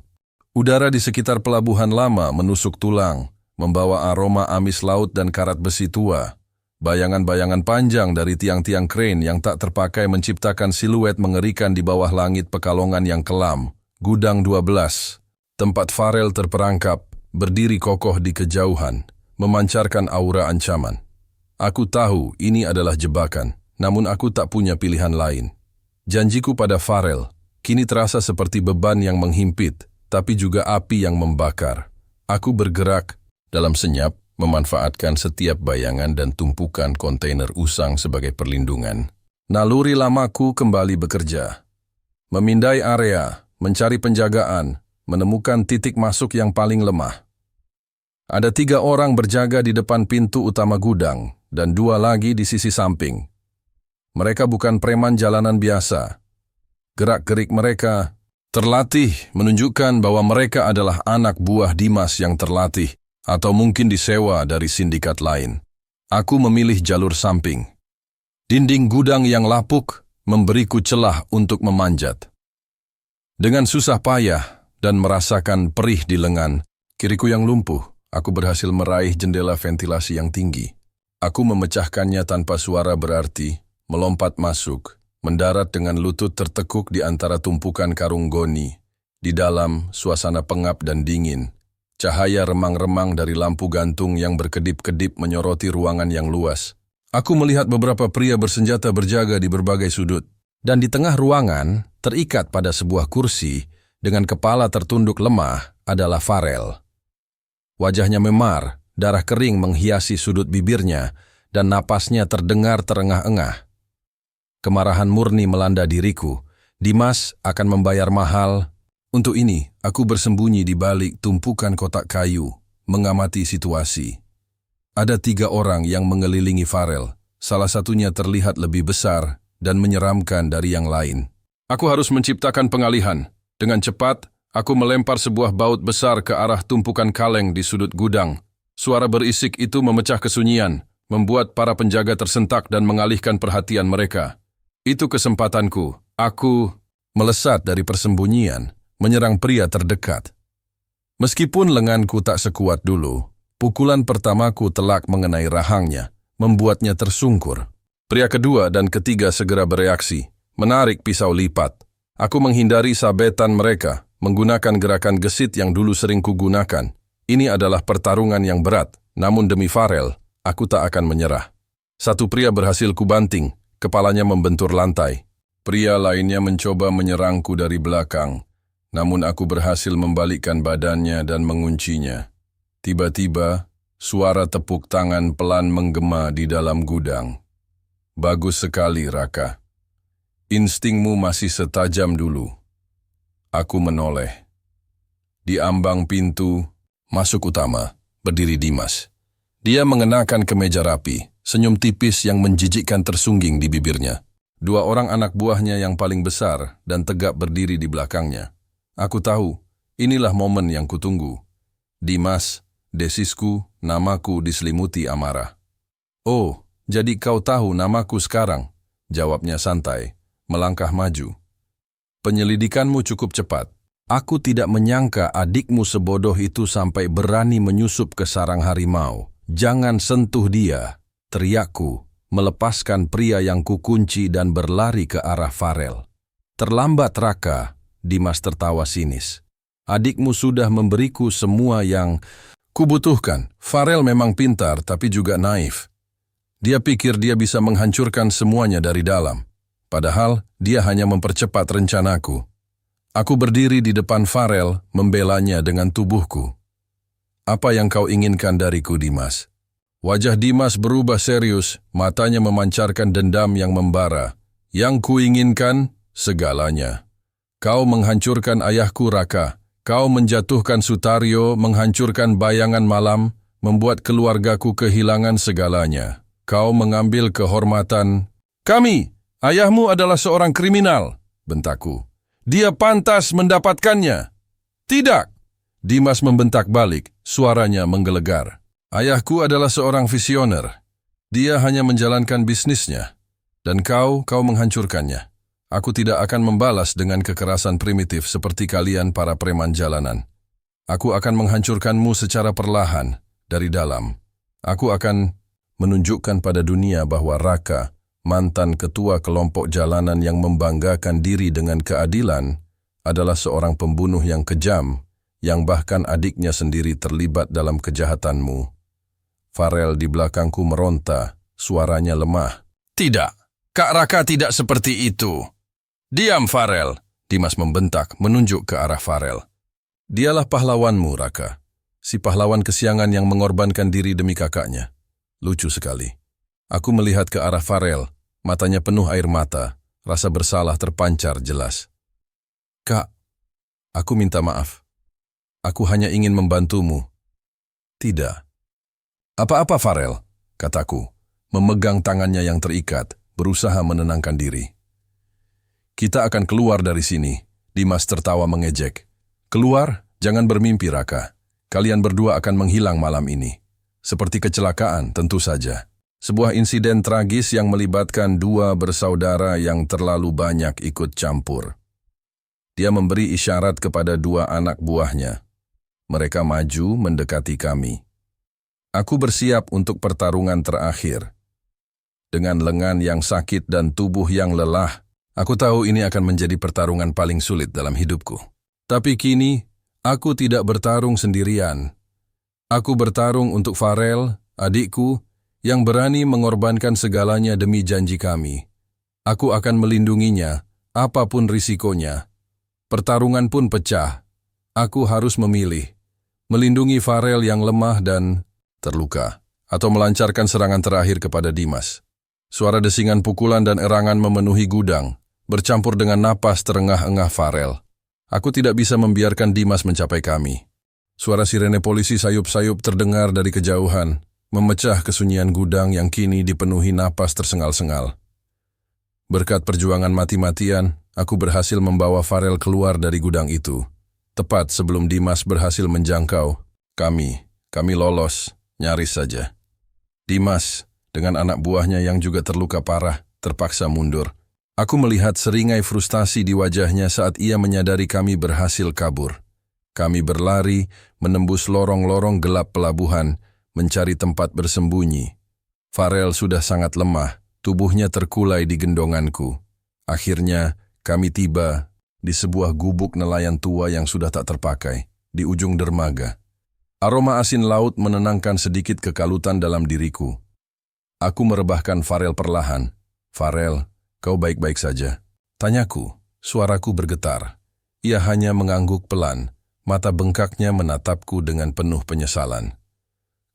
Udara di sekitar Pelabuhan Lama menusuk tulang, membawa aroma amis laut dan karat besi tua. Bayangan-bayangan panjang dari tiang-tiang crane yang tak terpakai menciptakan siluet mengerikan di bawah langit Pekalongan yang kelam. Gudang 12. Tempat Farel terperangkap, berdiri kokoh di kejauhan, memancarkan aura ancaman. Aku tahu ini adalah jebakan, namun aku tak punya pilihan lain. Janjiku pada Farel kini terasa seperti beban yang menghimpit, tapi juga api yang membakar. Aku bergerak dalam senyap, memanfaatkan setiap bayangan dan tumpukan kontainer usang sebagai perlindungan. Naluri lamaku kembali bekerja. Memindai area, mencari penjagaan, menemukan titik masuk yang paling lemah. Ada 3 orang berjaga di depan pintu utama gudang, dan 2 lagi di sisi samping. Mereka bukan preman jalanan biasa. Gerak-gerik mereka terlatih, menunjukkan bahwa mereka adalah anak buah Dimas yang terlatih, atau mungkin disewa dari sindikat lain. Aku memilih jalur samping. Dinding gudang yang lapuk memberiku celah untuk memanjat. Dengan susah payah dan merasakan perih di lengan, kiriku yang lumpuh, aku berhasil meraih jendela ventilasi yang tinggi. Aku memecahkannya tanpa suara berarti, melompat masuk, mendarat dengan lutut tertekuk di antara tumpukan karung goni. Di dalam, suasana pengap dan dingin. Cahaya remang-remang dari lampu gantung yang berkedip-kedip menyoroti ruangan yang luas. Aku melihat beberapa pria bersenjata berjaga di berbagai sudut. Dan di tengah ruangan, terikat pada sebuah kursi, dengan kepala tertunduk lemah, adalah Farel. Wajahnya memar, darah kering menghiasi sudut bibirnya, dan napasnya terdengar terengah-engah. Kemarahan murni melanda diriku. Dimas akan membayar mahal. Untuk ini, aku bersembunyi di balik tumpukan kotak kayu, mengamati situasi. Ada 3 orang yang mengelilingi Farel. Salah satunya terlihat lebih besar dan menyeramkan dari yang lain. Aku harus menciptakan pengalihan. Dengan cepat, aku melempar sebuah baut besar ke arah tumpukan kaleng di sudut gudang. Suara berisik itu memecah kesunyian, membuat para penjaga tersentak dan mengalihkan perhatian mereka. Itu kesempatanku. Aku melesat dari persembunyian, menyerang pria terdekat. Meskipun lenganku tak sekuat dulu, pukulan pertamaku telak mengenai rahangnya, membuatnya tersungkur. Pria kedua dan ketiga segera bereaksi, menarik pisau lipat. Aku menghindari sabetan mereka, menggunakan gerakan gesit yang dulu sering kugunakan. Ini adalah pertarungan yang berat, namun demi Farel, aku tak akan menyerah. Satu pria berhasil kubanting, kepalanya membentur lantai. Pria lainnya mencoba menyerangku dari belakang. Namun aku berhasil membalikkan badannya dan menguncinya. Tiba-tiba, suara tepuk tangan pelan menggema di dalam gudang. Bagus sekali, Raka. Instingmu masih setajam dulu. Aku menoleh. Di ambang pintu, masuk utama, berdiri Dimas. Dia mengenakan kemeja rapi, senyum tipis yang menjijikkan tersungging di bibirnya. 2 orang anak buahnya yang paling besar dan tegap berdiri di belakangnya. Aku tahu, inilah momen yang kutunggu. Dimas, desisku, namaku diselimuti amarah. Oh, jadi kau tahu namaku sekarang? Jawabnya santai, melangkah maju. Penyelidikanmu cukup cepat. Aku tidak menyangka adikmu sebodoh itu sampai berani menyusup ke sarang harimau. Jangan sentuh dia, teriakku, melepaskan pria yang kukunci dan berlari ke arah Farel. Terlambat, Raka. Dimas tertawa sinis. Adikmu sudah memberiku semua yang kubutuhkan. Farel memang pintar tapi juga naif. Dia pikir dia bisa menghancurkan semuanya dari dalam. Padahal dia hanya mempercepat rencanaku. Aku berdiri di depan Farel, membelanya dengan tubuhku. Apa yang kau inginkan dariku, Dimas? Wajah Dimas berubah serius, matanya memancarkan dendam yang membara. Yang kuinginkan, segalanya. Kau menghancurkan ayahku, Raka. Kau menjatuhkan Sutaryo, menghancurkan bayangan malam, membuat keluargaku kehilangan segalanya. Kau mengambil kehormatan. Kami, ayahmu adalah seorang kriminal, bentakku. Dia pantas mendapatkannya. Tidak. Dimas membentak balik, suaranya menggelegar. Ayahku adalah seorang visioner. Dia hanya menjalankan bisnisnya. Dan kau menghancurkannya. Aku tidak akan membalas dengan kekerasan primitif seperti kalian para preman jalanan. Aku akan menghancurkanmu secara perlahan, Dari dalam, aku akan menunjukkan pada dunia bahwa Raka, mantan ketua kelompok jalanan yang membanggakan diri dengan keadilan, adalah seorang pembunuh yang kejam, yang bahkan adiknya sendiri terlibat dalam kejahatanmu. Farel di belakangku meronta, suaranya lemah. Tidak, Kak Raka tidak seperti itu. Diam, Farel, Dimas membentak, menunjuk ke arah Farel. Dialah pahlawanmu, Raka. Si pahlawan kesiangan yang mengorbankan diri demi kakaknya. Lucu sekali. Aku melihat ke arah Farel, matanya penuh air mata, rasa bersalah terpancar jelas. Kak, aku minta maaf. Aku hanya ingin membantumu. Tidak. Apa-apa, Farel, kataku, memegang tangannya yang terikat, berusaha menenangkan diri. Kita akan keluar dari sini, Dimas tertawa mengejek. Keluar, jangan bermimpi, Raka. Kalian berdua akan menghilang malam ini. Seperti kecelakaan, tentu saja. Sebuah insiden tragis yang melibatkan dua bersaudara yang terlalu banyak ikut campur. Dia memberi isyarat kepada dua anak buahnya. Mereka maju mendekati kami. Aku bersiap untuk pertarungan terakhir. Dengan lengan yang sakit dan tubuh yang lelah, aku tahu ini akan menjadi pertarungan paling sulit dalam hidupku. Tapi kini, aku tidak bertarung sendirian. Aku bertarung untuk Farel, adikku, yang berani mengorbankan segalanya demi janji kami. Aku akan melindunginya, apapun risikonya. Pertarungan pun pecah. Aku harus memilih. Melindungi Farel yang lemah dan terluka, atau melancarkan serangan terakhir kepada Dimas. Suara desingan pukulan dan erangan memenuhi gudang, bercampur dengan napas terengah-engah Farel. Aku tidak bisa membiarkan Dimas mencapai kami. Suara sirene polisi sayup-sayup terdengar dari kejauhan, memecah kesunyian gudang yang kini dipenuhi napas tersengal-sengal. Berkat perjuangan mati-matian, aku berhasil membawa Farel keluar dari gudang itu. Tepat sebelum Dimas berhasil menjangkau, kami lolos, nyaris saja. Dimas, dengan anak buahnya yang juga terluka parah, terpaksa mundur. Aku melihat seringai frustasi di wajahnya saat ia menyadari kami berhasil kabur. Kami berlari, menembus lorong-lorong gelap pelabuhan, mencari tempat bersembunyi. Farel sudah sangat lemah, tubuhnya terkulai di gendonganku. Akhirnya, kami tiba di sebuah gubuk nelayan tua yang sudah tak terpakai, di ujung dermaga. Aroma asin laut menenangkan sedikit kekalutan dalam diriku. Aku merebahkan Farel perlahan. Farel, kau baik-baik saja? Tanyaku, suaraku bergetar. Ia hanya mengangguk pelan, mata bengkaknya menatapku dengan penuh penyesalan.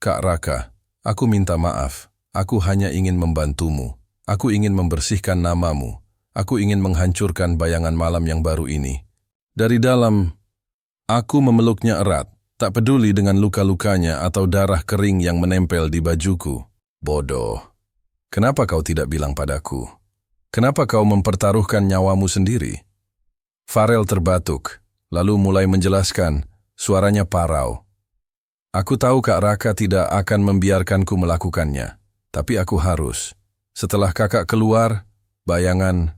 Kak Raka, aku minta maaf. Aku hanya ingin membantumu. Aku ingin membersihkan namamu. Aku ingin menghancurkan bayangan malam yang baru ini. Dari dalam, aku memeluknya erat, tak peduli dengan luka-lukanya atau darah kering yang menempel di bajuku. Bodoh. Kenapa kau tidak bilang padaku? Kenapa kau mempertaruhkan nyawamu sendiri? Farel terbatuk, lalu mulai menjelaskan, suaranya parau. Aku tahu Kak Raka tidak akan membiarkanku melakukannya, tapi aku harus. Setelah kakak keluar, bayangan,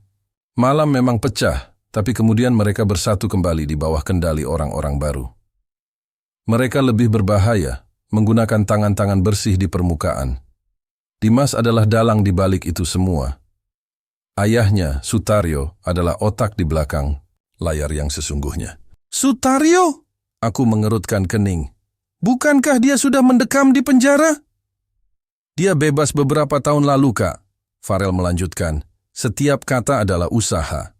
malam memang pecah, tapi kemudian mereka bersatu kembali di bawah kendali orang-orang baru. Mereka lebih berbahaya, menggunakan tangan-tangan bersih di permukaan. Dimas adalah dalang di balik itu semua. Ayahnya, Sutaryo, adalah otak di belakang layar yang sesungguhnya. Sutaryo? Aku mengerutkan kening. Bukankah dia sudah mendekam di penjara? Dia bebas beberapa tahun lalu, Kak. Farel melanjutkan. Setiap kata adalah usaha.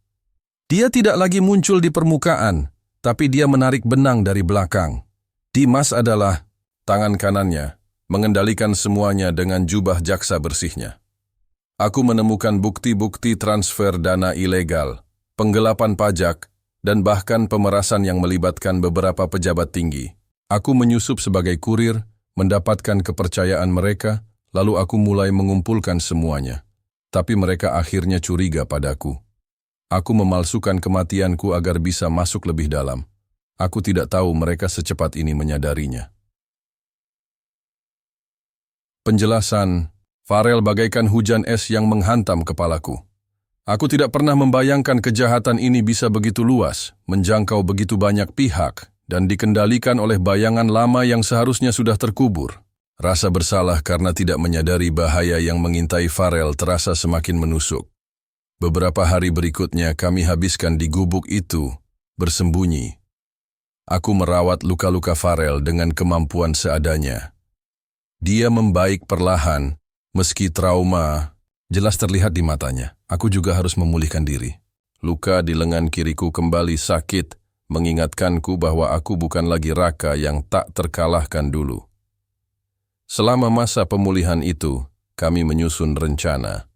Dia tidak lagi muncul di permukaan, tapi dia menarik benang dari belakang. Dimas adalah tangan kanannya, mengendalikan semuanya dengan jubah jaksa bersihnya. Aku menemukan bukti-bukti transfer dana ilegal, penggelapan pajak, dan bahkan pemerasan yang melibatkan beberapa pejabat tinggi. Aku menyusup sebagai kurir, mendapatkan kepercayaan mereka, lalu aku mulai mengumpulkan semuanya. Tapi mereka akhirnya curiga padaku. Aku memalsukan kematianku agar bisa masuk lebih dalam. Aku tidak tahu mereka secepat ini menyadarinya. Penjelasan, Farel bagaikan hujan es yang menghantam kepalaku. Aku tidak pernah membayangkan kejahatan ini bisa begitu luas, menjangkau begitu banyak pihak, dan dikendalikan oleh bayangan lama yang seharusnya sudah terkubur. Rasa bersalah karena tidak menyadari bahaya yang mengintai Farel terasa semakin menusuk. Beberapa hari berikutnya kami habiskan di gubuk itu, bersembunyi. Aku merawat luka-luka Farel dengan kemampuan seadanya. Dia membaik perlahan, meski trauma jelas terlihat di matanya. Aku juga harus memulihkan diri. Luka di lengan kiriku kembali sakit, mengingatkanku bahwa aku bukan lagi Raka yang tak terkalahkan dulu. Selama masa pemulihan itu, kami menyusun rencana.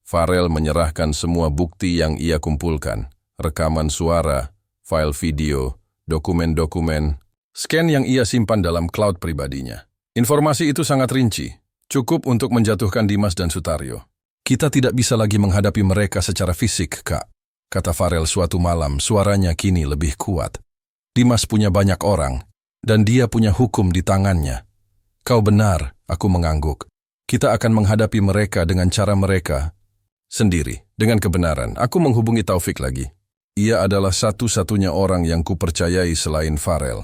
Farel menyerahkan semua bukti yang ia kumpulkan, rekaman suara, file video, dokumen-dokumen, scan yang ia simpan dalam cloud pribadinya. Informasi itu sangat rinci, cukup untuk menjatuhkan Dimas dan Sutaryo. Kita tidak bisa lagi menghadapi mereka secara fisik, Kak, kata Farel suatu malam, suaranya kini lebih kuat. Dimas punya banyak orang, dan dia punya hukum di tangannya. Kau benar, aku mengangguk. Kita akan menghadapi mereka dengan cara mereka sendiri. Dengan kebenaran, aku menghubungi Taufik lagi. Ia adalah satu-satunya orang yang kupercayai selain Farel.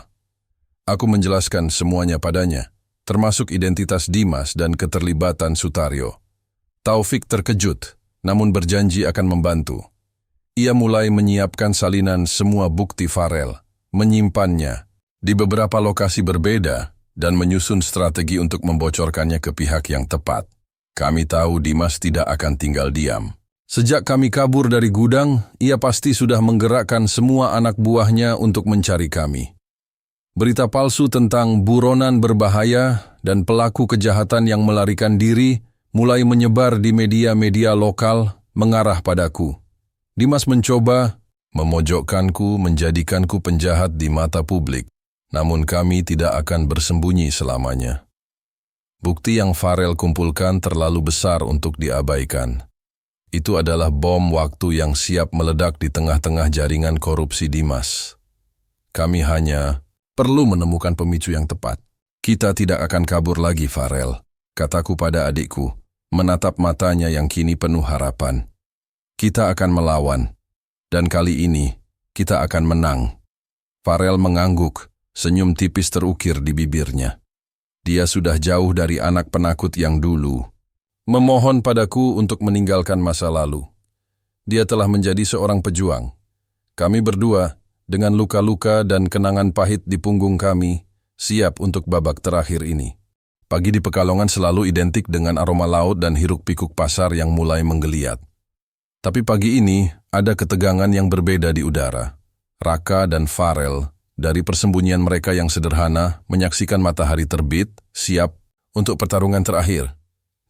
Aku menjelaskan semuanya padanya, termasuk identitas Dimas dan keterlibatan Sutaryo. Taufik terkejut, namun berjanji akan membantu. Ia mulai menyiapkan salinan semua bukti Farel, menyimpannya di beberapa lokasi berbeda, dan menyusun strategi untuk membocorkannya ke pihak yang tepat. Kami tahu Dimas tidak akan tinggal diam. Sejak kami kabur dari gudang, ia pasti sudah menggerakkan semua anak buahnya untuk mencari kami. Berita palsu tentang buronan berbahaya dan pelaku kejahatan yang melarikan diri mulai menyebar di media-media lokal mengarah padaku. Dimas mencoba memojokkanku, menjadikanku penjahat di mata publik. Namun kami tidak akan bersembunyi selamanya. Bukti yang Farel kumpulkan terlalu besar untuk diabaikan. Itu adalah bom waktu yang siap meledak di tengah-tengah jaringan korupsi Dimas. Kami hanya perlu menemukan pemicu yang tepat. Kita tidak akan kabur lagi, Farel, kataku pada adikku, menatap matanya yang kini penuh harapan. Kita akan melawan, dan kali ini kita akan menang. Farel mengangguk, senyum tipis terukir di bibirnya. Dia sudah jauh dari anak penakut yang dulu. Memohon padaku untuk meninggalkan masa lalu. Dia telah menjadi seorang pejuang. Kami berdua, dengan luka-luka dan kenangan pahit di punggung kami, siap untuk babak terakhir ini. Pagi di Pekalongan selalu identik dengan aroma laut dan hiruk-pikuk pasar yang mulai menggeliat. Tapi pagi ini, ada ketegangan yang berbeda di udara. Raka dan Farel, dari persembunyian mereka yang sederhana, menyaksikan matahari terbit, siap untuk pertarungan terakhir.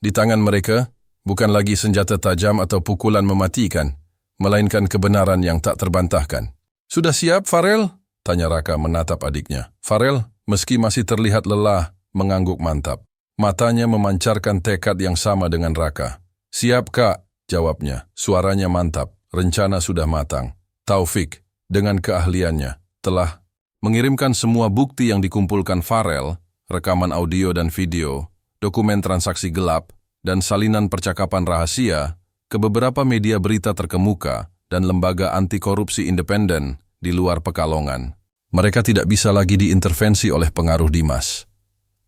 Di tangan mereka, bukan lagi senjata tajam atau pukulan mematikan, melainkan kebenaran yang tak terbantahkan. Sudah siap, Farel? Tanya Raka menatap adiknya. Farel, meski masih terlihat lelah, mengangguk mantap. Matanya memancarkan tekad yang sama dengan Raka. Siap, Kak, jawabnya. Suaranya mantap, rencana sudah matang. Taufik, dengan keahliannya, telah mengirimkan semua bukti yang dikumpulkan Farel, rekaman audio dan video, dokumen transaksi gelap, dan salinan percakapan rahasia ke beberapa media berita terkemuka dan lembaga anti-korupsi independen di luar Pekalongan. Mereka tidak bisa lagi diintervensi oleh pengaruh Dimas.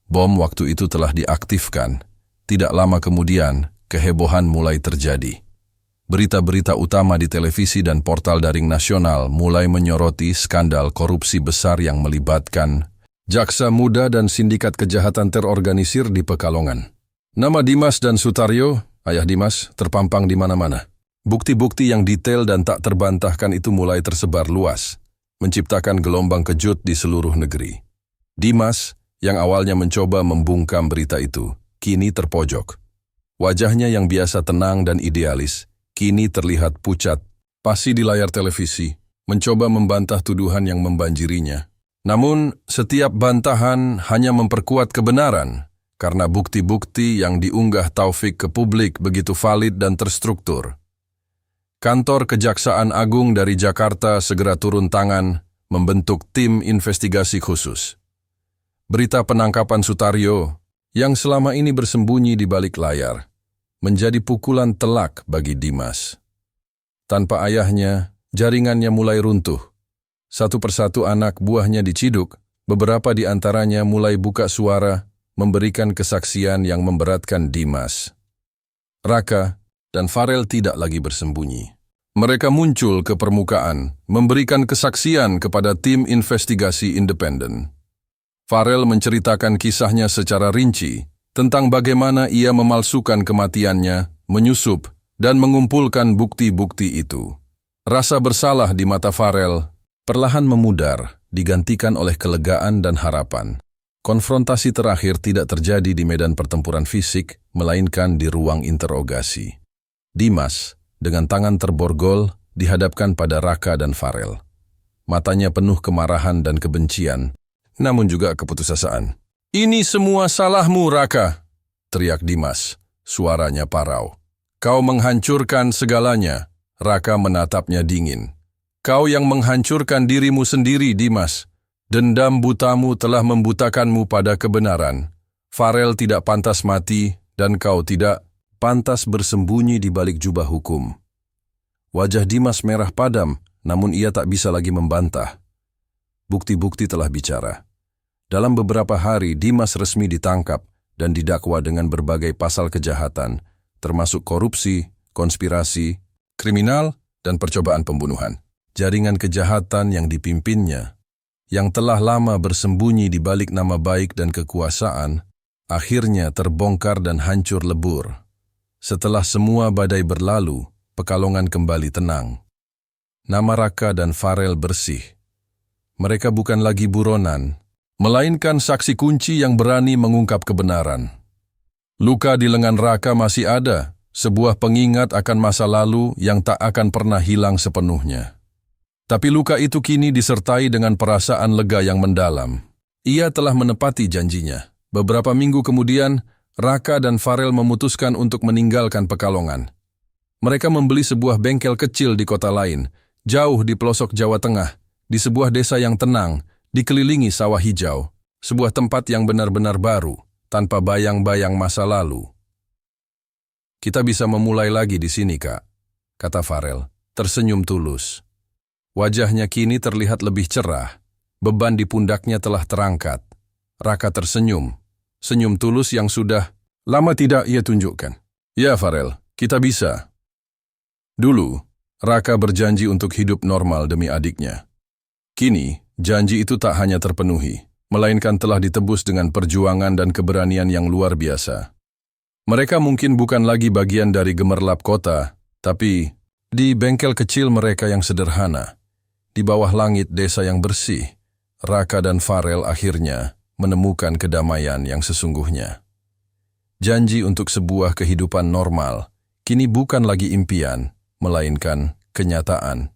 Bom waktu itu telah diaktifkan. Tidak lama kemudian, kehebohan mulai terjadi. Berita-berita utama di televisi dan portal daring nasional mulai menyoroti skandal korupsi besar yang melibatkan jaksa muda dan sindikat kejahatan terorganisir di Pekalongan. Nama Dimas dan Sutaryo, ayah Dimas, terpampang di mana-mana. Bukti-bukti yang detail dan tak terbantahkan itu mulai tersebar luas, menciptakan gelombang kejut di seluruh negeri. Dimas, yang awalnya mencoba membungkam berita itu, kini terpojok. Wajahnya yang biasa tenang dan idealis, kini terlihat pucat, pasti di layar televisi, mencoba membantah tuduhan yang membanjirinya. Namun, setiap bantahan hanya memperkuat kebenaran, karena bukti-bukti yang diunggah Taufik ke publik begitu valid dan terstruktur. Kantor Kejaksaan Agung dari Jakarta segera turun tangan, membentuk tim investigasi khusus. Berita penangkapan Sutaryo, yang selama ini bersembunyi di balik layar, menjadi pukulan telak bagi Dimas. Tanpa ayahnya, jaringannya mulai runtuh. Satu persatu anak buahnya diciduk, beberapa di antaranya mulai buka suara, memberikan kesaksian yang memberatkan Dimas. Raka dan Farel tidak lagi bersembunyi. Mereka muncul ke permukaan, memberikan kesaksian kepada tim investigasi independen. Farel menceritakan kisahnya secara rinci tentang bagaimana ia memalsukan kematiannya, menyusup, dan mengumpulkan bukti-bukti itu. Rasa bersalah di mata Farel perlahan memudar, digantikan oleh kelegaan dan harapan. Konfrontasi terakhir tidak terjadi di medan pertempuran fisik, melainkan di ruang interogasi. Dimas, dengan tangan terborgol, dihadapkan pada Raka dan Farel. Matanya penuh kemarahan dan kebencian, namun juga keputusasaan. "Ini semua salahmu, Raka," teriak Dimas, suaranya parau. "Kau menghancurkan segalanya." Raka menatapnya dingin. "Kau yang menghancurkan dirimu sendiri, Dimas. Dendam butamu telah membutakanmu pada kebenaran. Farel tidak pantas mati, dan kau tidak pantas bersembunyi di balik jubah hukum." Wajah Dimas merah padam, namun ia tak bisa lagi membantah. Bukti-bukti telah bicara. Dalam beberapa hari, Dimas resmi ditangkap dan didakwa dengan berbagai pasal kejahatan, termasuk korupsi, konspirasi, kriminal, dan percobaan pembunuhan. Jaringan kejahatan yang dipimpinnya, yang telah lama bersembunyi di balik nama baik dan kekuasaan, akhirnya terbongkar dan hancur lebur. Setelah semua badai berlalu, Pekalongan kembali tenang. Nama Raka dan Farel bersih. Mereka bukan lagi buronan, melainkan saksi kunci yang berani mengungkap kebenaran. Luka di lengan Raka masih ada, sebuah pengingat akan masa lalu yang tak akan pernah hilang sepenuhnya. Tapi luka itu kini disertai dengan perasaan lega yang mendalam. Ia telah menepati janjinya. Beberapa minggu kemudian, Raka dan Farel memutuskan untuk meninggalkan Pekalongan. Mereka membeli sebuah bengkel kecil di kota lain, jauh di pelosok Jawa Tengah, di sebuah desa yang tenang, dikelilingi sawah hijau, sebuah tempat yang benar-benar baru, tanpa bayang-bayang masa lalu. "Kita bisa memulai lagi di sini, Kak," kata Farel, tersenyum tulus. Wajahnya kini terlihat lebih cerah, beban di pundaknya telah terangkat. Raka tersenyum, senyum tulus yang sudah lama tidak ia tunjukkan. "Ya, Farel, kita bisa." Dulu, Raka berjanji untuk hidup normal demi adiknya. Kini, janji itu tak hanya terpenuhi, melainkan telah ditebus dengan perjuangan dan keberanian yang luar biasa. Mereka mungkin bukan lagi bagian dari gemerlap kota, tapi di bengkel kecil mereka yang sederhana, di bawah langit desa yang bersih, Raka dan Farel akhirnya menemukan kedamaian yang sesungguhnya. Janji untuk sebuah kehidupan normal, kini bukan lagi impian, melainkan kenyataan.